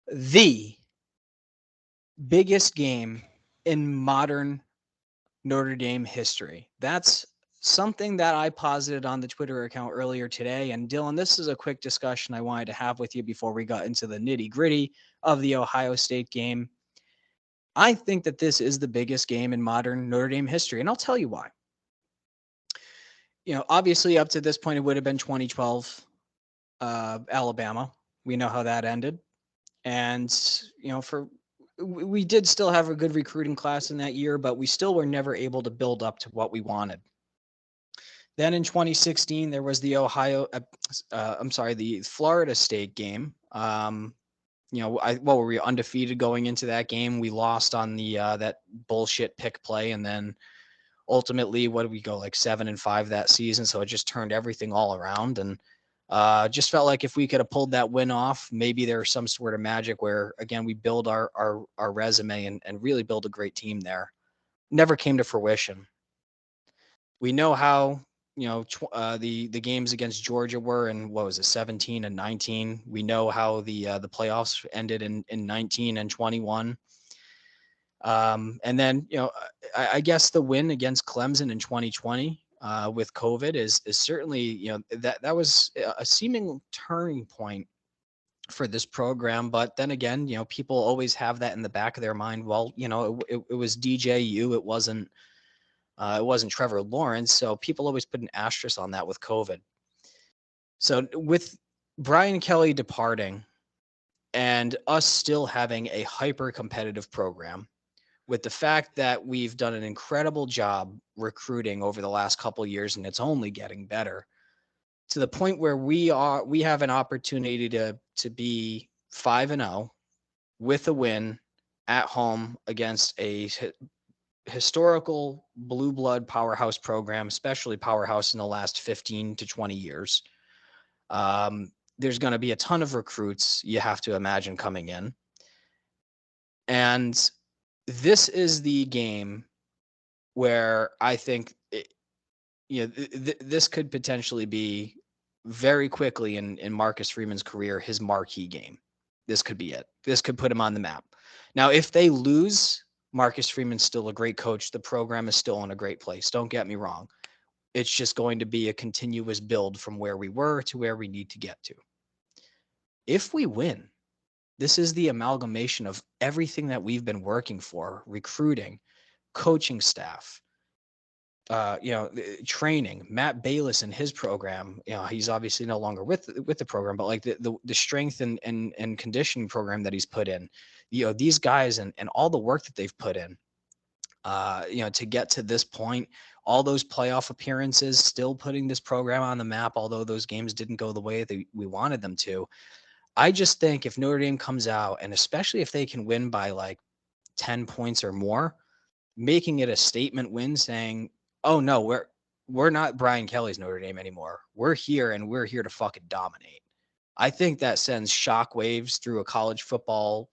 the biggest game in modern Notre Dame history. That's something that I posited on the Twitter account earlier today. And Dylan, this is a quick discussion I wanted to have with you before we got into the nitty gritty of the Ohio State game. I think that this is the biggest game in modern Notre Dame history, and I'll tell you why. Obviously up to this point, it would have been 2012 Alabama. We know how that ended. And, we did still have a good recruiting class in that year, but we still were never able to build up to what we wanted. Then in 2016, there was the the Florida State game. What were we, undefeated going into that game? We lost on the that bullshit pick play, and then ultimately, what did we go, like 7-5 that season? So it just turned everything all around, and just felt like if we could have pulled that win off, maybe there's some sort of magic where, again, we build our resume and really build a great team there. Never came to fruition. We know how, the games against Georgia were in, 17 and 19. We know how the playoffs ended in 19 and 21. And then, I guess the win against Clemson in 2020 with COVID is certainly, that was a seeming turning point for this program. But then again, people always have that in the back of their mind. Well, it was DJU. It wasn't Trevor Lawrence. So people always put an asterisk on that with COVID. So with Brian Kelly departing and us still having a hyper competitive program, with the fact that we've done an incredible job recruiting over the last couple of years, and it's only getting better, to the point where we have an opportunity to be 5-0 with a win at home against a historical blue blood powerhouse program, especially powerhouse in the last 15 to 20 years. There's going to be a ton of recruits, you have to imagine, coming in. And this is the game where I think this could potentially be very quickly in Marcus Freeman's career, his marquee game. This could be it. This could put him on the map. Now, if they lose, Marcus Freeman's still a great coach. The program is still in a great place. Don't get me wrong. It's just going to be a continuous build from where we were to where we need to get to. If we win, this is the amalgamation of everything that we've been working for: recruiting, coaching staff, training. Matt Bayless and his program, he's obviously no longer with the program, but like the strength and conditioning program that he's put in, these guys and all the work that they've put in, to get to this point, all those playoff appearances, still putting this program on the map, although those games didn't go the way that we wanted them to. I just think if Notre Dame comes out, and especially if they can win by like 10 points or more, making it a statement win, saying, oh no, we're not Brian Kelly's Notre Dame anymore. We're here, and we're here to fucking dominate. I think that sends shockwaves through a college football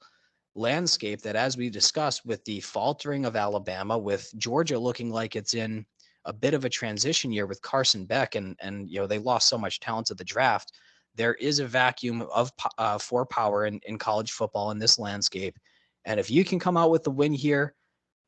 landscape that, as we discussed, with the faltering of Alabama, with Georgia looking like it's in a bit of a transition year with Carson Beck, and they lost so much talent at the draft. There is a vacuum of for power in college football in this landscape. And if you can come out with the win here,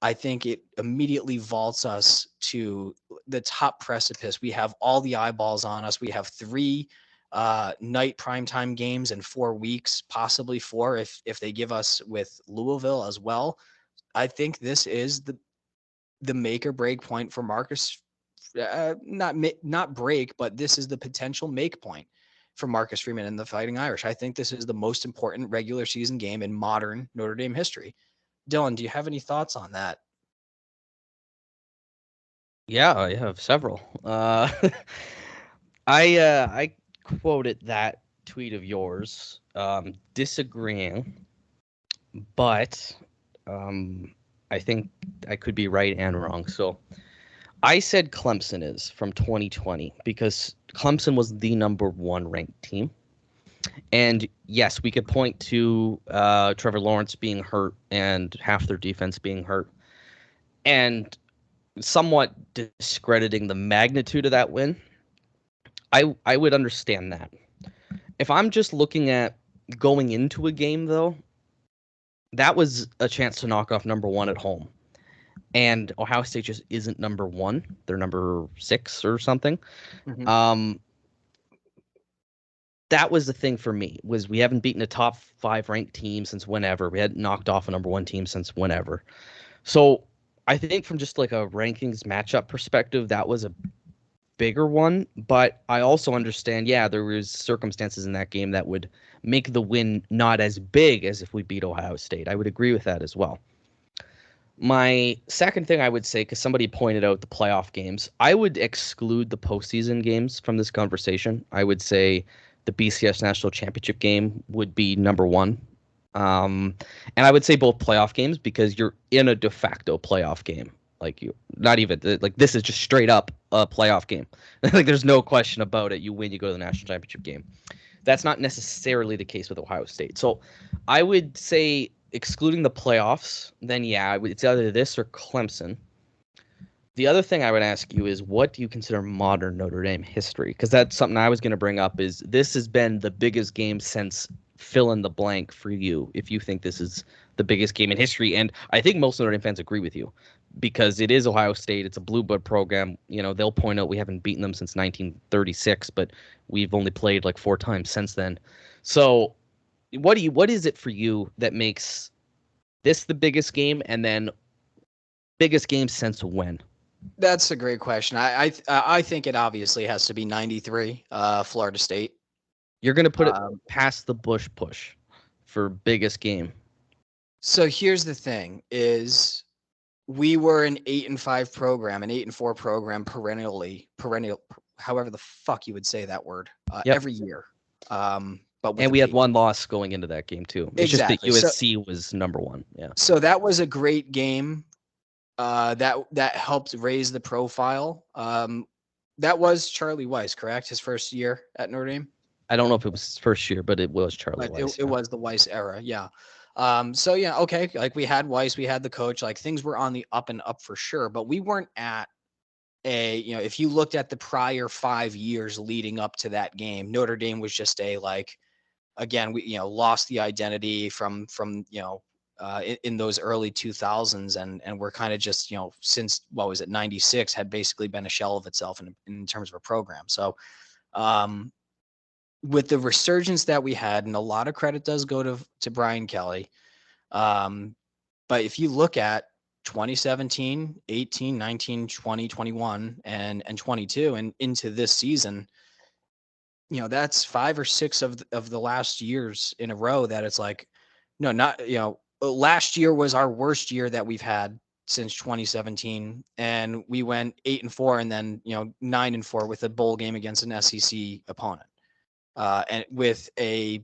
I think it immediately vaults us to the top precipice. We have all the eyeballs on us. We have 3 night primetime games in 4 weeks, possibly 4 if they give us with Louisville as well. I think this is the make or break point for Marcus. Not break, but this is the potential make point for Marcus Freeman and the Fighting Irish. I think this is the most important regular season game in modern Notre Dame history. Dylan, do you have any thoughts on that? Yeah, I have several. I quoted that tweet of yours, disagreeing, but I think I could be right and wrong. So I said Clemson is from 2020 because Clemson was the number 1 ranked team. And yes, we could point to Trevor Lawrence being hurt and half their defense being hurt, and somewhat discrediting the magnitude of that win. I would understand that. If I'm just looking at going into a game, though, that was a chance to knock off number 1 at home. and Ohio State just isn't number 1. They're number 6 or something. Mhm. That was the thing for me, was we haven't beaten a top 5 ranked team since whenever. We hadn't knocked off a number 1 team since whenever. So I think from just like a rankings matchup perspective, that was a bigger one. But I also understand, yeah, there was circumstances in that game that would make the win not as big as if we beat Ohio State. I would agree with that as well. My second thing I would say, because somebody pointed out the playoff games, I would exclude the postseason games from this conversation. I would say the BCS National Championship game would be number 1. And I would say both playoff games, because you're in a de facto playoff game. Like, you, not even like, this is just straight up a playoff game. Like, there's no question about it. You win, you go to the national championship game. That's not necessarily the case with Ohio State. So I would say, excluding the playoffs, then yeah, it's either this or Clemson. The other thing I would ask you is, what do you consider modern Notre Dame history? Because that's something I was going to bring up, is this has been the biggest game since fill in the blank for you, if you think this is the biggest game in history. And I think most Notre Dame fans agree with you, because it is Ohio State. It's a blue blood program. You know, they'll point out we haven't beaten them since 1936, but we've only played like 4 times since then. So what is it for you that makes this the biggest game, and then biggest game since when? That's a great question. I think it obviously has to be 93, Florida State. You're going to put it past the Bush push for biggest game. So here's the thing: is we were an 8-5 program, an 8-4 program, perennial, however the fuck you would say that word, every year. But we had 1 loss going into that game too. It's exactly. Just that USC was number 1. Yeah. So that was a great game. That helped raise the profile. That was Charlie Weiss, correct? His first year at Notre Dame. I don't know if it was his first year, but it was Charlie Weiss. It was the Weiss era, yeah. So yeah, okay. Like, we had Weiss, we had the coach. Like, things were on the up and up for sure, but we weren't at if you looked at the prior 5 years leading up to that game, Notre Dame was just again, we lost the identity from in those early 2000s, and we're kind of just since, what was it, 96, had basically been a shell of itself in terms of a program. So with the resurgence that we had, and a lot of credit does go to Brian Kelly, but if you look at 2017, 18, 19, 20, 21, and 22, and into this season, that's 5 or 6 of the last years in a row that it's like, no, not, last year was our worst year that we've had since 2017, and we went 8-4, and then 9-4 with a bowl game against an SEC opponent, and with a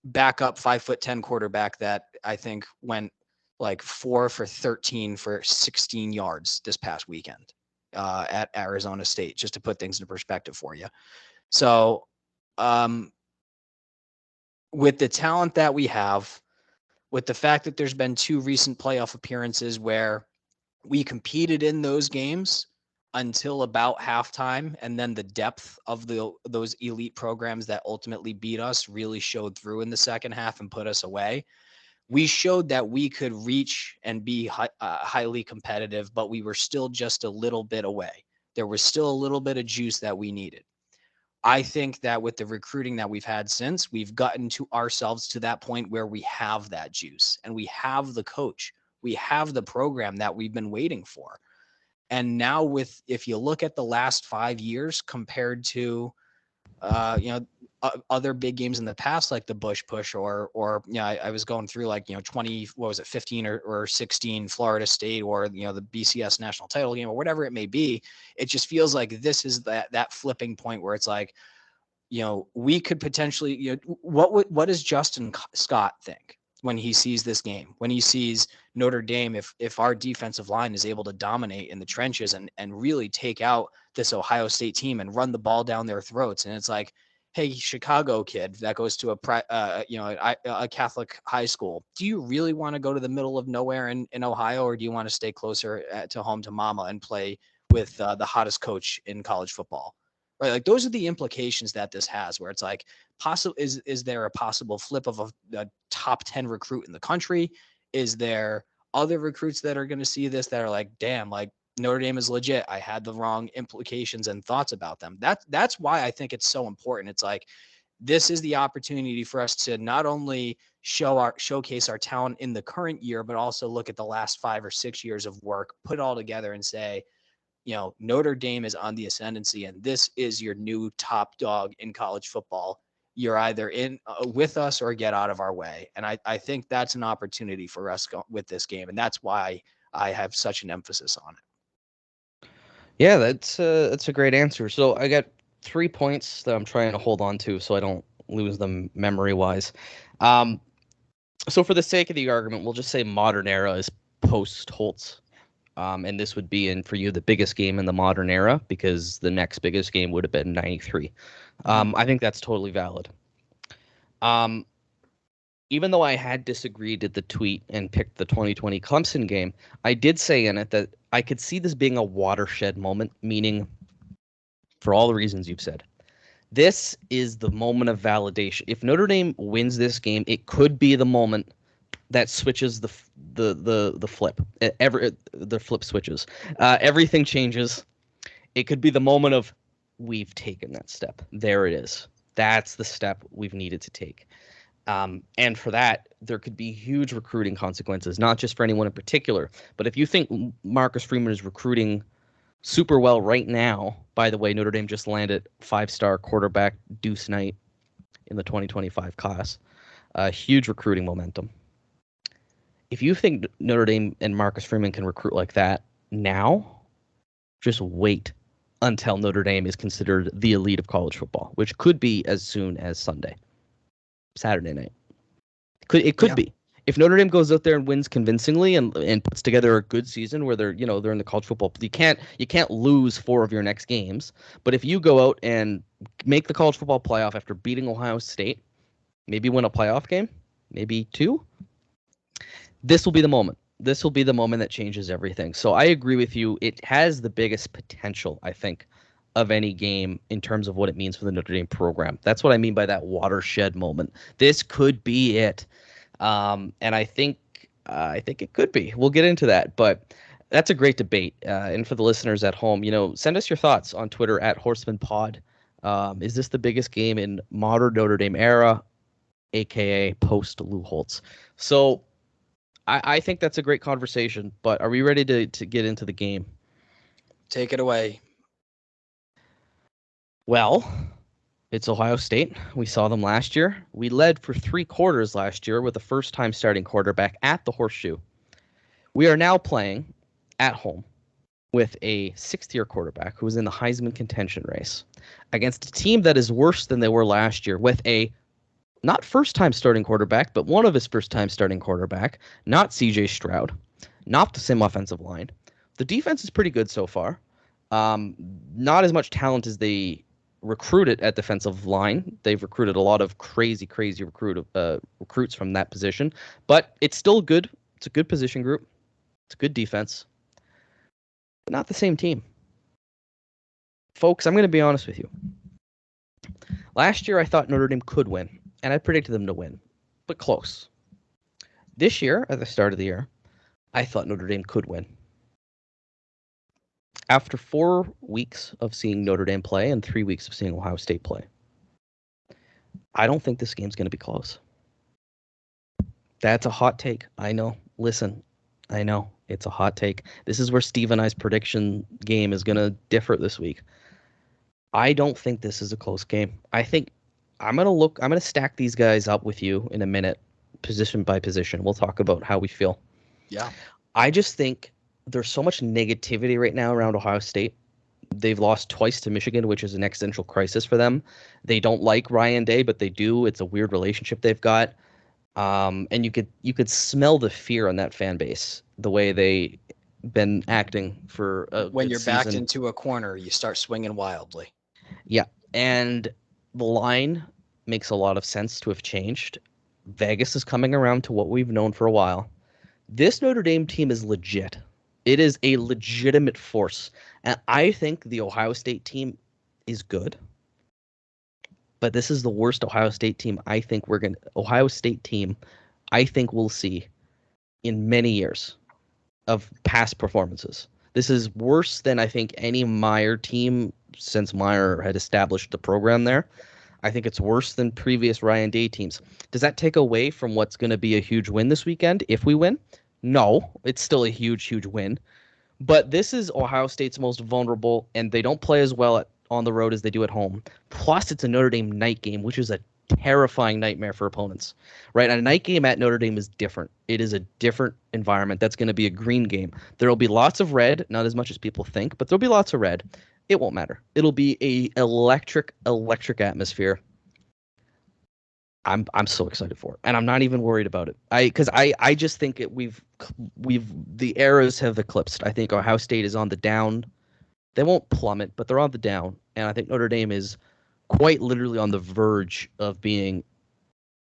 backup 5'10" quarterback that I think went like 4 for 13 for 16 yards this past weekend at Arizona State, just to put things into perspective for you. So with the talent that we have, with the fact that there's been 2 recent playoff appearances where we competed in those games until about halftime, and then the depth of those elite programs that ultimately beat us really showed through in the second half and put us away. We showed that we could reach and be highly competitive, but we were still just a little bit away. There was still a little bit of juice that we needed. I think that with the recruiting that we've had since, we've gotten to ourselves to that point where we have that juice, and we have the coach, we have the program that we've been waiting for. And now if you look at the last 5 years compared to, other big games in the past, like the Bush push, or I was going through 15 or 16 Florida State, or the BCS national title game, or whatever it may be. It just feels like this is that flipping point where it's like, we could potentially, what does Justin Scott think when he sees this game, when he sees Notre Dame, if our defensive line is able to dominate in the trenches and really take out this Ohio State team and run the ball down their throats? And it's like, hey, Chicago kid that goes to a Catholic high school, do you really want to go to the middle of nowhere in Ohio, or do you want to stay closer to home to mama and play with the hottest coach in college football? Right? Like, those are the implications that this has, where it's like, is there a possible flip of a top 10 recruit in the country? Is there other recruits that are going to see this that are like, damn, like Notre Dame is legit. I had the wrong implications and thoughts about them. That's why I think it's so important. It's like, this is the opportunity for us to not only showcase our talent in the current year, but also look at the last 5 or 6 years of work, put it all together and say, Notre Dame is on the ascendancy, and this is your new top dog in college football. You're either in with us or get out of our way. And I think that's an opportunity for us with this game. And that's why I have such an emphasis on it. Yeah, that's a great answer. So I got 3 points that I'm trying to hold on to so I don't lose them memory-wise. So for the sake of the argument, we'll just say modern era is post-Holtz. And this would be, for you, the biggest game in the modern era because the next biggest game would have been 93. I think that's totally valid. Even though I had disagreed at the tweet and picked the 2020 Clemson game, I did say in it that I could see this being a watershed moment, meaning for all the reasons you've said. This is the moment of validation. If Notre Dame wins this game, it could be the moment that switches the flip. The flip switches. Everything changes. It could be the moment of we've taken that step. There it is. That's the step we've needed to take. And for that, there could be huge recruiting consequences, not just for anyone in particular. But if you think Marcus Freeman is recruiting super well right now, by the way, Notre Dame just landed 5-star quarterback Deuce Knight in the 2025 class. Huge recruiting momentum. If you think Notre Dame and Marcus Freeman can recruit like that now, just wait until Notre Dame is considered the elite of college football, which could be as soon as Saturday night. It could be. If Notre Dame goes out there and wins convincingly and puts together a good season where they're in the college football, you can't lose 4 of your next games. But if you go out and make the college football playoff after beating Ohio State, maybe win a playoff game, maybe 2, this will be the moment. This will be the moment that changes everything. So I agree with you. It has the biggest potential, I think, of any game in terms of what it means for the Notre Dame program. That's what I mean by that watershed moment. This could be it. And I think it could be. We'll get into that, but that's a great debate. And for the listeners at home, send us your thoughts on Twitter at Horsemen Pod. Is this the biggest game in modern Notre Dame era, aka post Lou Holtz? So I think that's a great conversation, but are we ready to get into the game? Take it away. Well, it's Ohio State. We saw them last year. We led for 3 quarters last year with a first-time starting quarterback at the Horseshoe. We are now playing at home with a 6th-year quarterback who was in the Heisman contention race against a team that is worse than they were last year with a not first-time starting quarterback, but one of his first-time starting quarterback, not C.J. Stroud, not the same offensive line. The defense is pretty good so far. Not as much talent as they recruited at defensive line. They've recruited a lot of crazy recruits from that position, but it's still good. It's a good position group. It's a good defense, but not the same team. Folks, I'm going to be honest with you. Last year, I thought Notre Dame could win, and I predicted them to win, but close. This year, at the start of the year, I thought Notre Dame could win. After 4 weeks of seeing Notre Dame play and 3 weeks of seeing Ohio State play, I don't think this game's going to be close. That's a hot take. I know. Listen, I know. It's a hot take. This is where Steve and I's prediction game is going to differ this week. I don't think this is a close game. I think I'm going to stack these guys up with you in a minute, position by position. We'll talk about how we feel. Yeah. I just think there's so much negativity right now around Ohio State. They've lost twice to Michigan, which is an existential crisis for them. They don't like Ryan Day, but they do. It's a weird relationship they've got. And you could smell the fear on that fan base, the way they been acting for when you're backed into a corner, you start swinging wildly. Yeah, and the line makes a lot of sense to have changed. Vegas is coming around to what we've known for a while. This Notre Dame team is legit. It is a legitimate force. And I think the Ohio State team is good. But this is the worst Ohio State team I think we'll see in many years of past performances. This is worse than I think any Meyer team since Meyer had established the program there. I think it's worse than previous Ryan Day teams. Does that take away from what's going to be a huge win this weekend if we win? No, it's still a huge, huge win. But this is Ohio State's most vulnerable, and they don't play as well on the road as they do at home. Plus, it's a Notre Dame night game, which is a terrifying nightmare for opponents, right? A night game at Notre Dame is different. It is a different environment. That's going to be a green game. There will be lots of red, not as much as people think, but there'll be lots of red. It won't matter. It'll be a electric atmosphere. I'm so excited for it, and I'm not even worried about it. I just think we've the eras have eclipsed. I think Ohio State is on the down. They won't plummet, but they're on the down, and I think Notre Dame is quite literally on the verge of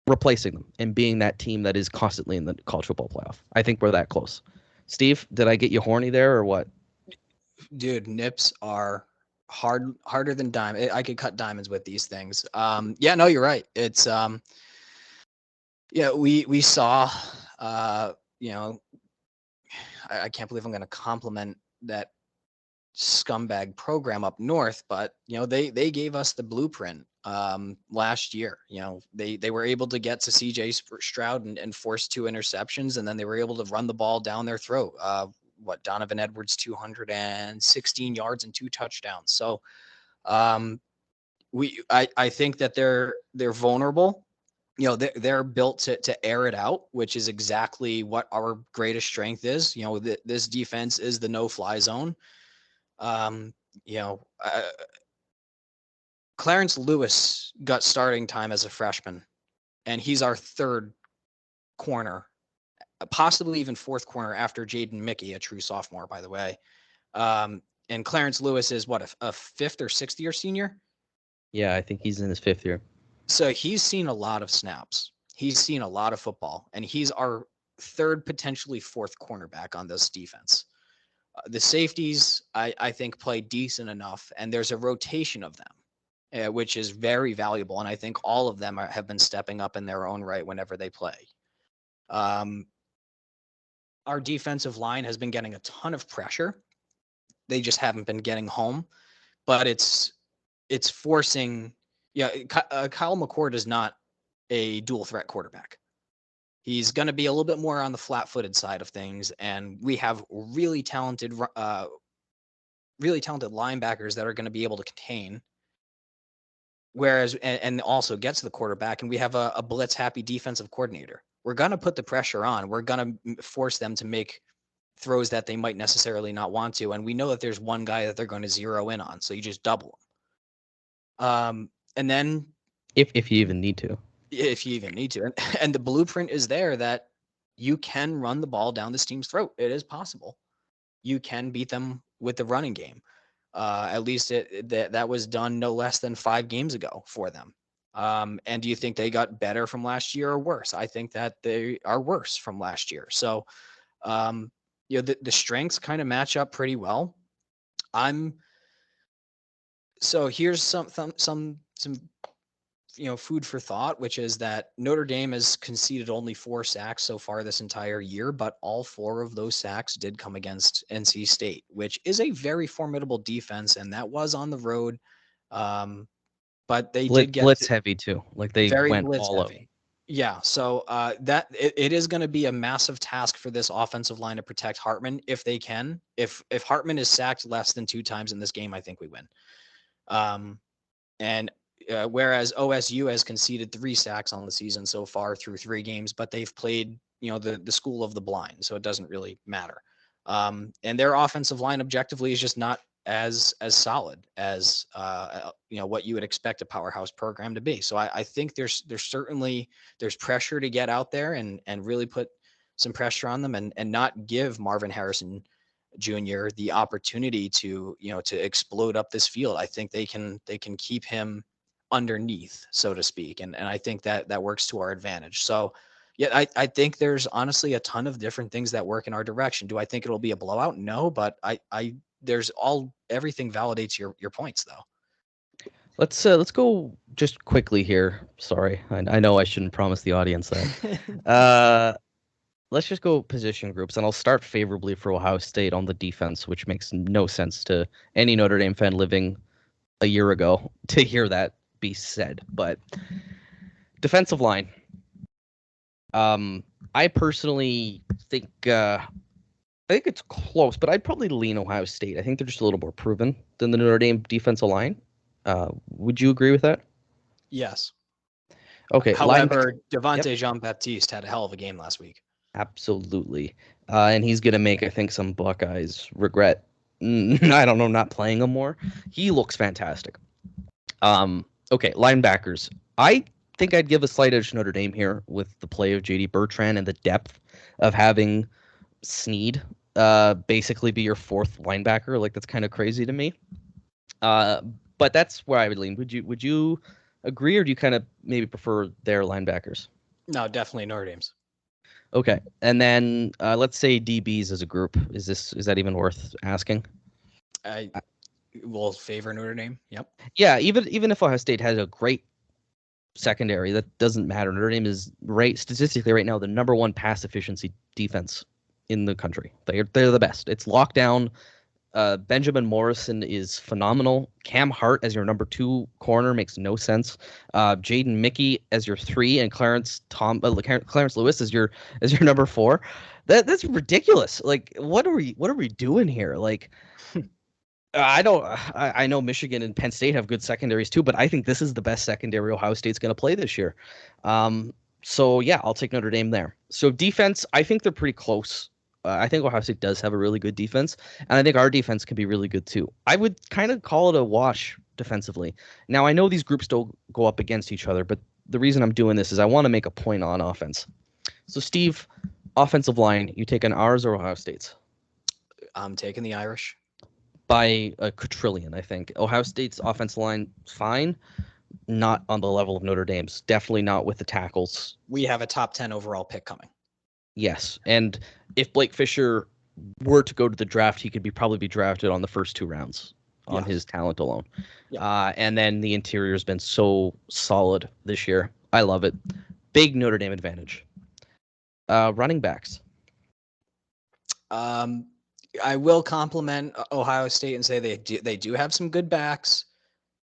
replacing them and being that team that is constantly in the college football playoff. I think we're that close. Steve, did I get you horny there or what? Dude, nips are harder than diamond. I could cut diamonds with these things. Yeah, no, you're right. It's we saw I can't believe I'm going to compliment that scumbag program up north, but they gave us the blueprint last year. They were able to get to CJ Stroud and force 2 interceptions, and then they were able to run the ball down their throat. Donovan Edwards 216 yards and 2 touchdowns. So I think that they're vulnerable. They're built to air it out, which is exactly what our greatest strength is. This defense is the no-fly zone. Clarence Lewis got starting time as a freshman, and he's our 3rd corner, possibly even 4th corner after Jaden Mickey, a true sophomore, by the way. And Clarence Lewis is what, a 5th or 6th year senior? Yeah, I think he's in his 5th year. So he's seen a lot of snaps. He's seen a lot of football, and he's our 3rd, potentially 4th cornerback on this defense. The safeties, I think, play decent enough, and there's a rotation of them, which is very valuable. And I think all of them have been stepping up in their own right whenever they play. Our defensive line has been getting a ton of pressure. They just haven't been getting home, but it's forcing. Kyle McCord is not a dual threat quarterback. He's going to be a little bit more on the flat-footed side of things, and we have really talented linebackers that are going to be able to contain. Whereas, and also get to the quarterback, and we have a blitz-happy defensive coordinator. We're going to put the pressure on. We're going to force them to make throws that they might necessarily not want to. And we know that there's one guy that they're going to zero in on. So you just double them. And then if you even need to, and the blueprint is there that you can run the ball down this team's throat. It is possible. You can beat them with the running game. At least that was done no less than 5 games ago for them. And do you think they got better from last year or worse? I think that they are worse from last year. So, the strengths kind of match up pretty well. So here's some food for thought, which is that Notre Dame has conceded only 4 sacks so far this entire year, but all 4 of those sacks did come against NC State, which is a very formidable defense, and that was on the road. But they did get blitz heavy too. Like they went all out. Yeah. So that it is going to be a massive task for this offensive line to protect Hartman if they can. If Hartman is sacked less than 2 times in this game, I think we win. Whereas OSU has conceded 3 sacks on the season so far through 3 games, but they've played, the school of the blind, so it doesn't really matter. And their offensive line objectively is just not as solid as what you would expect a powerhouse program to be. So I think there's pressure to get out there and really put some pressure on them and not give Marvin Harrison Jr. the opportunity to explode up this field. I think they can keep him underneath, so to speak. And I think that works to our advantage. So yeah, I think there's honestly a ton of different things that work in our direction. Do I think it'll be a blowout? No, but everything validates your points though. Let's go just quickly here. Sorry. I know I shouldn't promise the audience that. let's just go position groups, and I'll start favorably for Ohio State on the defense, which makes no sense to any Notre Dame fan living a year ago to hear that be said. But defensive line, I personally think it's close, but I'd probably lean Ohio State. I think they're just a little more proven than the Notre Dame defensive line. Would you agree with that? Yes. Okay. However, Devontae Jean-Baptiste had a hell of a game last week. Absolutely. And he's going to make, I think, some Buckeyes regret, I don't know, not playing him more. He looks fantastic. Okay, linebackers. I think I'd give a slight edge to Notre Dame here with the play of J.D. Bertrand and the depth of having Snead basically be your fourth linebacker. Like, that's kind of crazy to me. But that's where I would lean. Would you agree, or do you kind of maybe prefer their linebackers? No, definitely Notre Dame's. Okay, and then let's say DBs as a group. Is that even worth asking? I will favor Notre Dame. Yep. Yeah, even if Ohio State has a great secondary, that doesn't matter. Notre Dame is statistically right now the number one pass efficiency defense in the country. They're the best. It's locked down. Benjamin Morrison is phenomenal. Cam Hart as your number 2 corner makes no sense. Jaden Mickey as your 3, and Clarence Lewis as your number 4. That's ridiculous. Like, what are we doing here? Like, I know Michigan and Penn State have good secondaries too, but I think this is the best secondary Ohio State's going to play this year. So yeah, I'll take Notre Dame there. So defense, I think they're pretty close. I think Ohio State does have a really good defense, and I think our defense can be really good too. I would kind of call it a wash defensively. Now, I know these groups don't go up against each other, but the reason I'm doing this is I want to make a point on offense. So, Steve, offensive line, you taking ours or Ohio State's? I'm taking the Irish. By a quadrillion, I think. Ohio State's offensive line, fine. Not on the level of Notre Dame's. Definitely not with the tackles. We have a top 10 overall pick coming. Yes, and if Blake Fisher were to go to the draft, he could probably be drafted on the first 2 rounds on his talent alone. Yeah. And then the interior has been so solid this year. I love it. Big Notre Dame advantage. Running backs. I will compliment Ohio State and say they do have some good backs,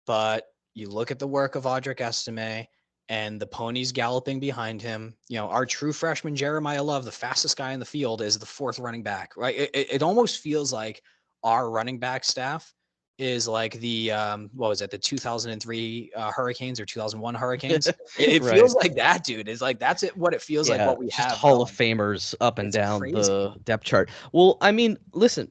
but you look at the work of Audric Estime and the ponies galloping behind him. You know, our true freshman Jeremiah Love, the fastest guy in the field, is the 4th running back. Right? It almost feels like our running back staff is like the the 2003 Hurricanes or 2001 Hurricanes. It right. Feels like that, dude. It's like that's it. What it feels like. What we have. Hall of Famers up and down crazy. The depth chart. Well, I mean, listen,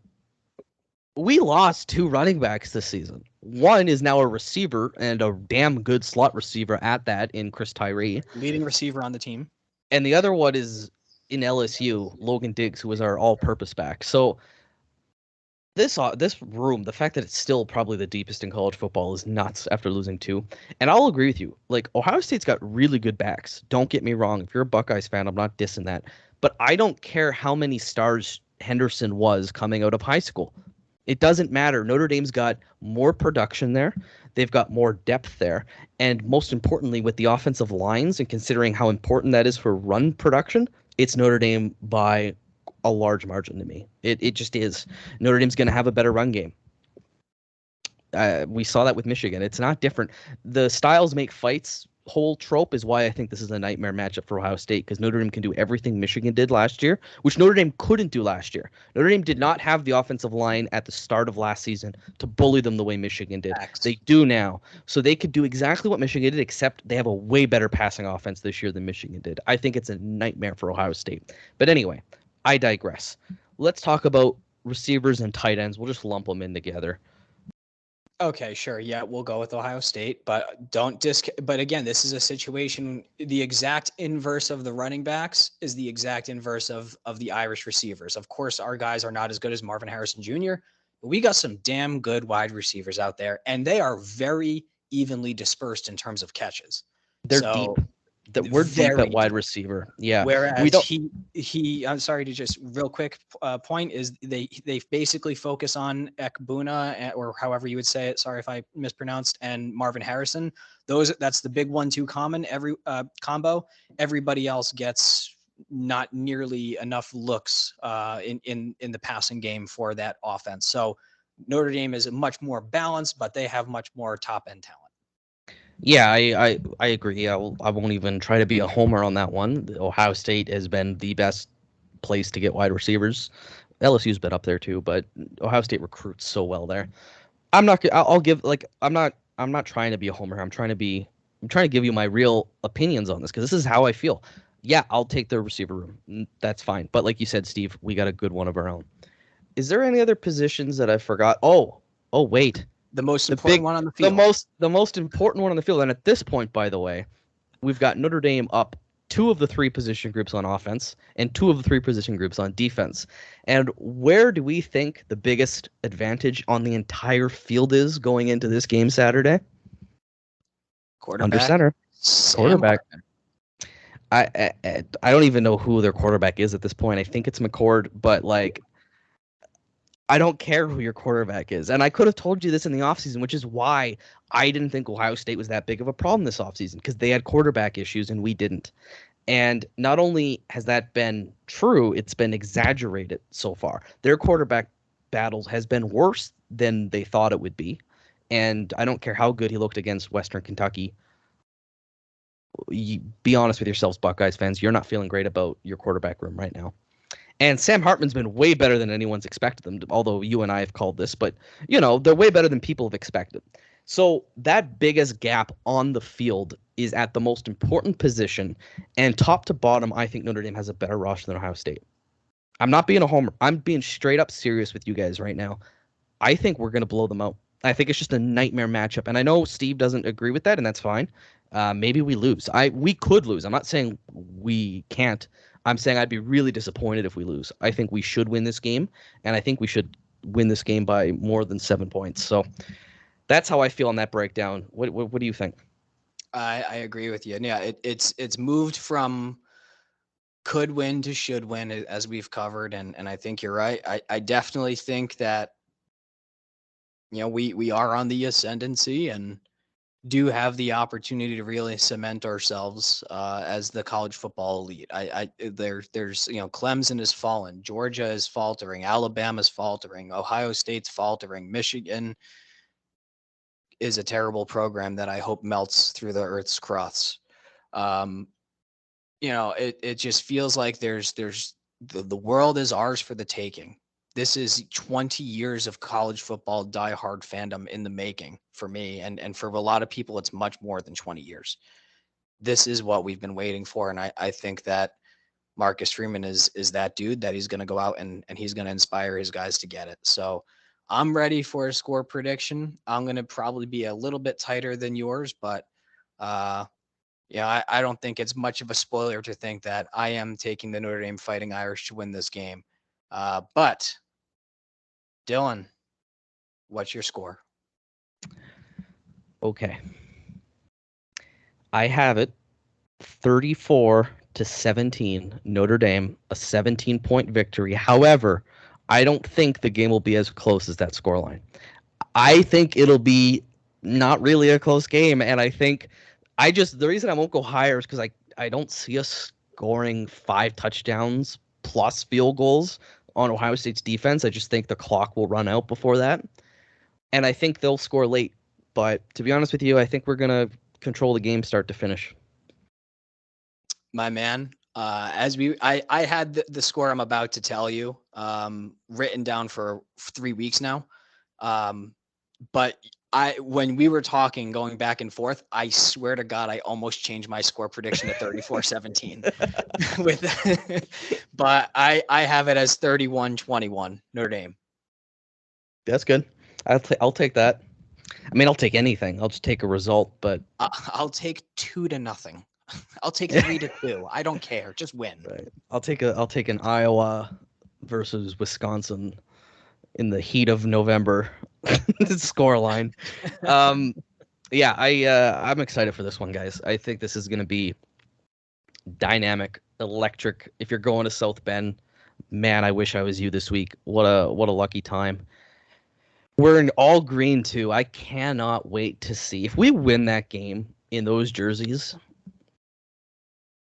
we lost 2 running backs this season. One is now a receiver, and a damn good slot receiver at that, in Chris Tyree. Leading receiver on the team. And the other one is in LSU, Logan Diggs, who was our all-purpose back. So this room, the fact that it's still probably the deepest in college football is nuts after losing 2. And I'll agree with you. Like, Ohio State's got really good backs. Don't get me wrong. If you're a Buckeyes fan, I'm not dissing that. But I don't care how many stars Henderson was coming out of high school. It doesn't matter. Notre Dame's got more production there. They've got more depth there. And most importantly, with the offensive lines and considering how important that is for run production, it's Notre Dame by a large margin to me. It just is. Notre Dame's going to have a better run game. We saw that with Michigan. It's not different. The styles make fights whole trope is why I think this is a nightmare matchup for Ohio State, because Notre Dame can do everything Michigan did last year, which Notre Dame couldn't do last year. Notre Dame did not have the offensive line at the start of last season to bully them the way Michigan did. They do now. So they could do exactly what Michigan did, except they have a way better passing offense this year than Michigan did. I think it's a nightmare for Ohio State. But anyway, I digress. Let's talk about receivers and tight ends. We'll just lump them in together. Okay, sure. Yeah, we'll go with Ohio State, but but again, this is a situation, the exact inverse of the running backs is the exact inverse of the Irish receivers. Of course, our guys are not as good as Marvin Harrison Jr., but we got some damn good wide receivers out there, and they are very evenly dispersed in terms of catches. They're deep. We're deep at wide receiver. Yeah. Whereas he I'm sorry to just real quick point is they basically focus on Ekbuna, or however you would say it. Sorry if I mispronounced, and Marvin Harrison. That's the big 1-2 combo. Everybody else gets not nearly enough looks in the passing game for that offense. So Notre Dame is much more balanced, but they have much more top end talent. Yeah, I agree. I won't even try to be a homer on that one. Ohio State has been the best place to get wide receivers. LSU's been up there too, but Ohio State recruits so well there. I'll give like I'm not trying to be a homer. I'm trying to give you my real opinions on this because this is how I feel. Yeah, I'll take the receiver room. That's fine. But like you said, Steve, we got a good one of our own. Is there any other positions that I forgot? Oh, wait. The most important one on the field. The most important one on the field. And at this point, by the way, we've got Notre Dame up 2 of the 3 position groups on offense and 2 of the 3 position groups on defense. And where do we think the biggest advantage on the entire field is going into this game Saturday? Quarterback. Under center. Quarterback. I don't even know who their quarterback is at this point. I think it's McCord, but like I don't care who your quarterback is. And I could have told you this in the offseason, which is why I didn't think Ohio State was that big of a problem this offseason, because they had quarterback issues and we didn't. And not only has that been true, it's been exaggerated so far. Their quarterback battles has been worse than they thought it would be. And I don't care how good he looked against Western Kentucky. Be honest with yourselves, Buckeyes fans. You're not feeling great about your quarterback room right now. And Sam Hartman's been way better than anyone's expected them to, although you and I have called this. But, you know, they're way better than people have expected. So that biggest gap on the field is at the most important position. And top to bottom, I think Notre Dame has a better roster than Ohio State. I'm not being a homer. I'm being straight up serious with you guys right now. I think we're going to blow them out. I think it's just a nightmare matchup. And I know Steve doesn't agree with that, and that's fine. Maybe we lose. We could lose. I'm not saying we can't. I'm saying I'd be really disappointed if we lose. I think we should win this game, and I think we should win this game by more than 7 points. So that's how I feel on that breakdown. What do you think? I agree with you. Yeah, it's moved from could win to should win, as we've covered, and I think you're right. I definitely think that, you know, we are on the ascendancy and do have the opportunity to really cement ourselves as the college football elite. There's you know, Clemson is fallen, Georgia is faltering, Alabama's faltering, Ohio State's faltering, Michigan is a terrible program that I hope melts through the earth's crust. You know, it just feels like there's the world is ours for the taking. This is 20 years of college football diehard fandom in the making for me. And for a lot of people, it's much more than 20 years. This is what we've been waiting for. And I think that Marcus Freeman is that dude that he's going to go out and he's going to inspire his guys to get it. So I'm ready for a score prediction. I'm going to probably be a little bit tighter than yours, but yeah, I don't think it's much of a spoiler to think that I am taking the Notre Dame Fighting Irish to win this game. But Dylan, what's your score? Okay. I have it 34-17, Notre Dame, a 17-point victory. However, I don't think the game will be as close as that scoreline. I think it'll be not really a close game, and I think the reason I won't go higher is because I don't see us scoring 5 touchdowns plus field goals on Ohio State's defense. I just think the clock will run out before that. And I think they'll score late. But to be honest with you, I think we're going to control the game start to finish. My man, I had the score I'm about to tell you written down for 3 weeks now. But when we were talking, going back and forth, I swear to God, I almost changed my score prediction to 34-17. But I have it as 31-21 Notre Dame. That's good. I'll take that. I mean, I'll take anything. I'll just take a result, but I'll take 2-0. I'll take 3-2. I don't care. Just win. Right. I'll take an Iowa versus Wisconsin in the heat of November scoreline. Yeah, I'm excited for this one, guys. I think this is going to be dynamic, electric. If you're going to South Bend, man, I wish I was you this week. What a lucky time. We're in all green too. I cannot wait to see if we win that game in those jerseys.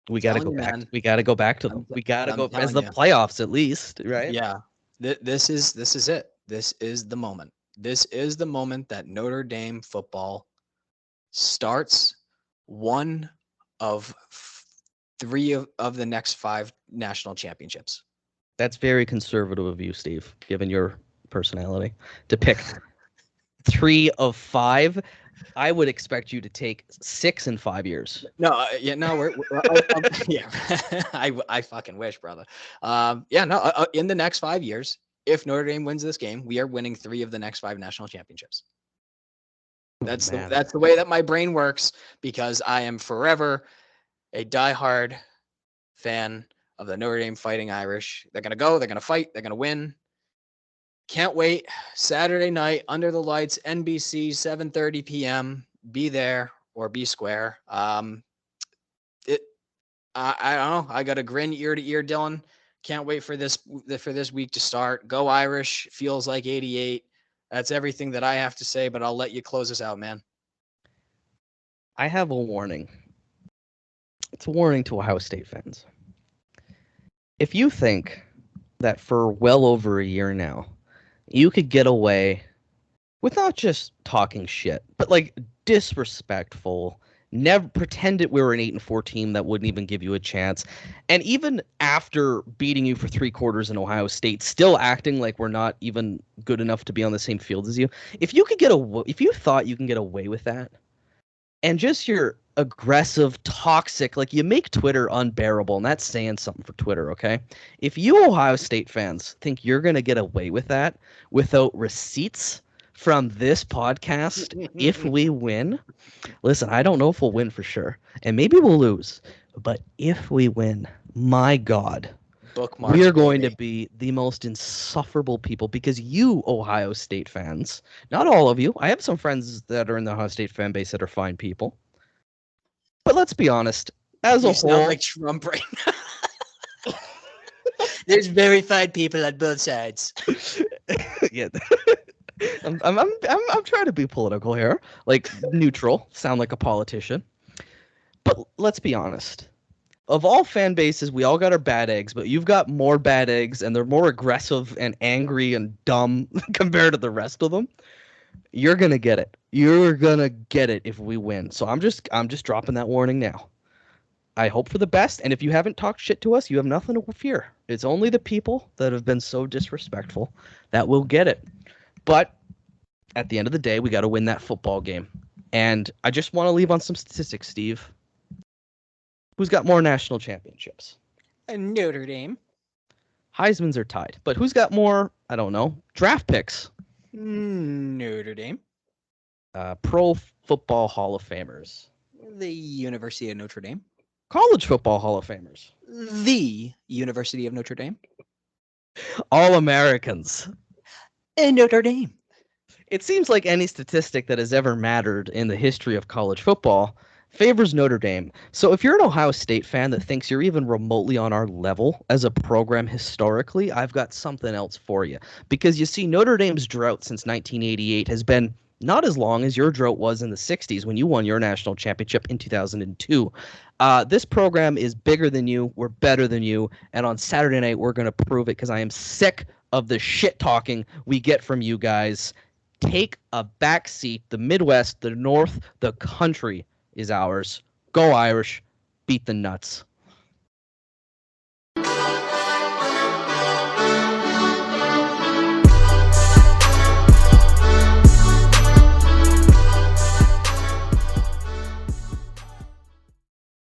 We got to go back. Man, We got to go back to them. We got to go as the playoffs at least, right? Yeah. This is it. This is the moment. This is the moment that Notre Dame football starts one of three of the next 5 national championships. That's very conservative of you, Steve, given your personality, to pick 3 of 5. I would expect you to take 6 in 5 years. No, we're yeah. I fucking wish, brother. In the next 5 years, if Notre Dame wins this game, we are winning 3 of the next 5 national championships. That's the way that my brain works, because I am forever a diehard fan of the Notre Dame Fighting Irish. They're going to go, they're going to fight, they're going to win. Can't wait. Saturday night, under the lights, NBC, 7:30 p.m. Be there or be square. I don't know. I got a grin ear to ear, Dylan. Can't wait for this week to start. Go Irish. Feels like 88. That's everything that I have to say, but I'll let you close us out, man. I have a warning. It's a warning to Ohio State fans. If you think that for well over a year now, you could get away with not just talking shit, but like disrespectful, never pretend it we were an 8-4 team that wouldn't even give you a chance. And even after beating you for 3 quarters in Ohio State, still acting like we're not even good enough to be on the same field as you. If you thought you can get away with that, and just your aggressive, toxic, like you make Twitter unbearable, and that's saying something for Twitter, okay? If you Ohio State fans think you're going to get away with that without receipts from this podcast, if we win, listen, I don't know if we'll win for sure, and maybe we'll lose, but if we win, my God, we are going to be the most insufferable people, because you Ohio State fans, not all of you, I have some friends that are in the Ohio State fan base that are fine people, but let's be honest, as a whole, sound like Trump right now. There's very fine people on both sides. Yeah. I'm trying to be political here, like neutral, sound like a politician. But let's be honest. Of all fan bases, we all got our bad eggs, but you've got more bad eggs, and they're more aggressive and angry and dumb compared to the rest of them. You're gonna get it. You're gonna get it if we win. So I'm just dropping that warning now. I hope for the best, and if you haven't talked shit to us, you have nothing to fear. It's only the people that have been so disrespectful that will get it. But at the end of the day, we got to win that football game. And I just want to leave on some statistics, Steve. Who's got more national championships? Notre Dame. Heisman's are tied. But who's got more, I don't know, draft picks? Notre Dame. Pro Football Hall of Famers. The University of Notre Dame. College Football Hall of Famers. The University of Notre Dame. All-Americans. Notre Dame. It seems like any statistic that has ever mattered in the history of college football favors Notre Dame. So if you're an Ohio State fan that thinks you're even remotely on our level as a program historically, I've got something else for you. Because you see, Notre Dame's drought since 1988 has been not as long as your drought was in the 60s when you won your national championship in 2002. This program is bigger than you. We're better than you. And on Saturday night, we're going to prove it, because I am sick of the shit talking we get from you guys. Take a back seat. The Midwest, the North, the country is ours. Go Irish. Beat the nuts.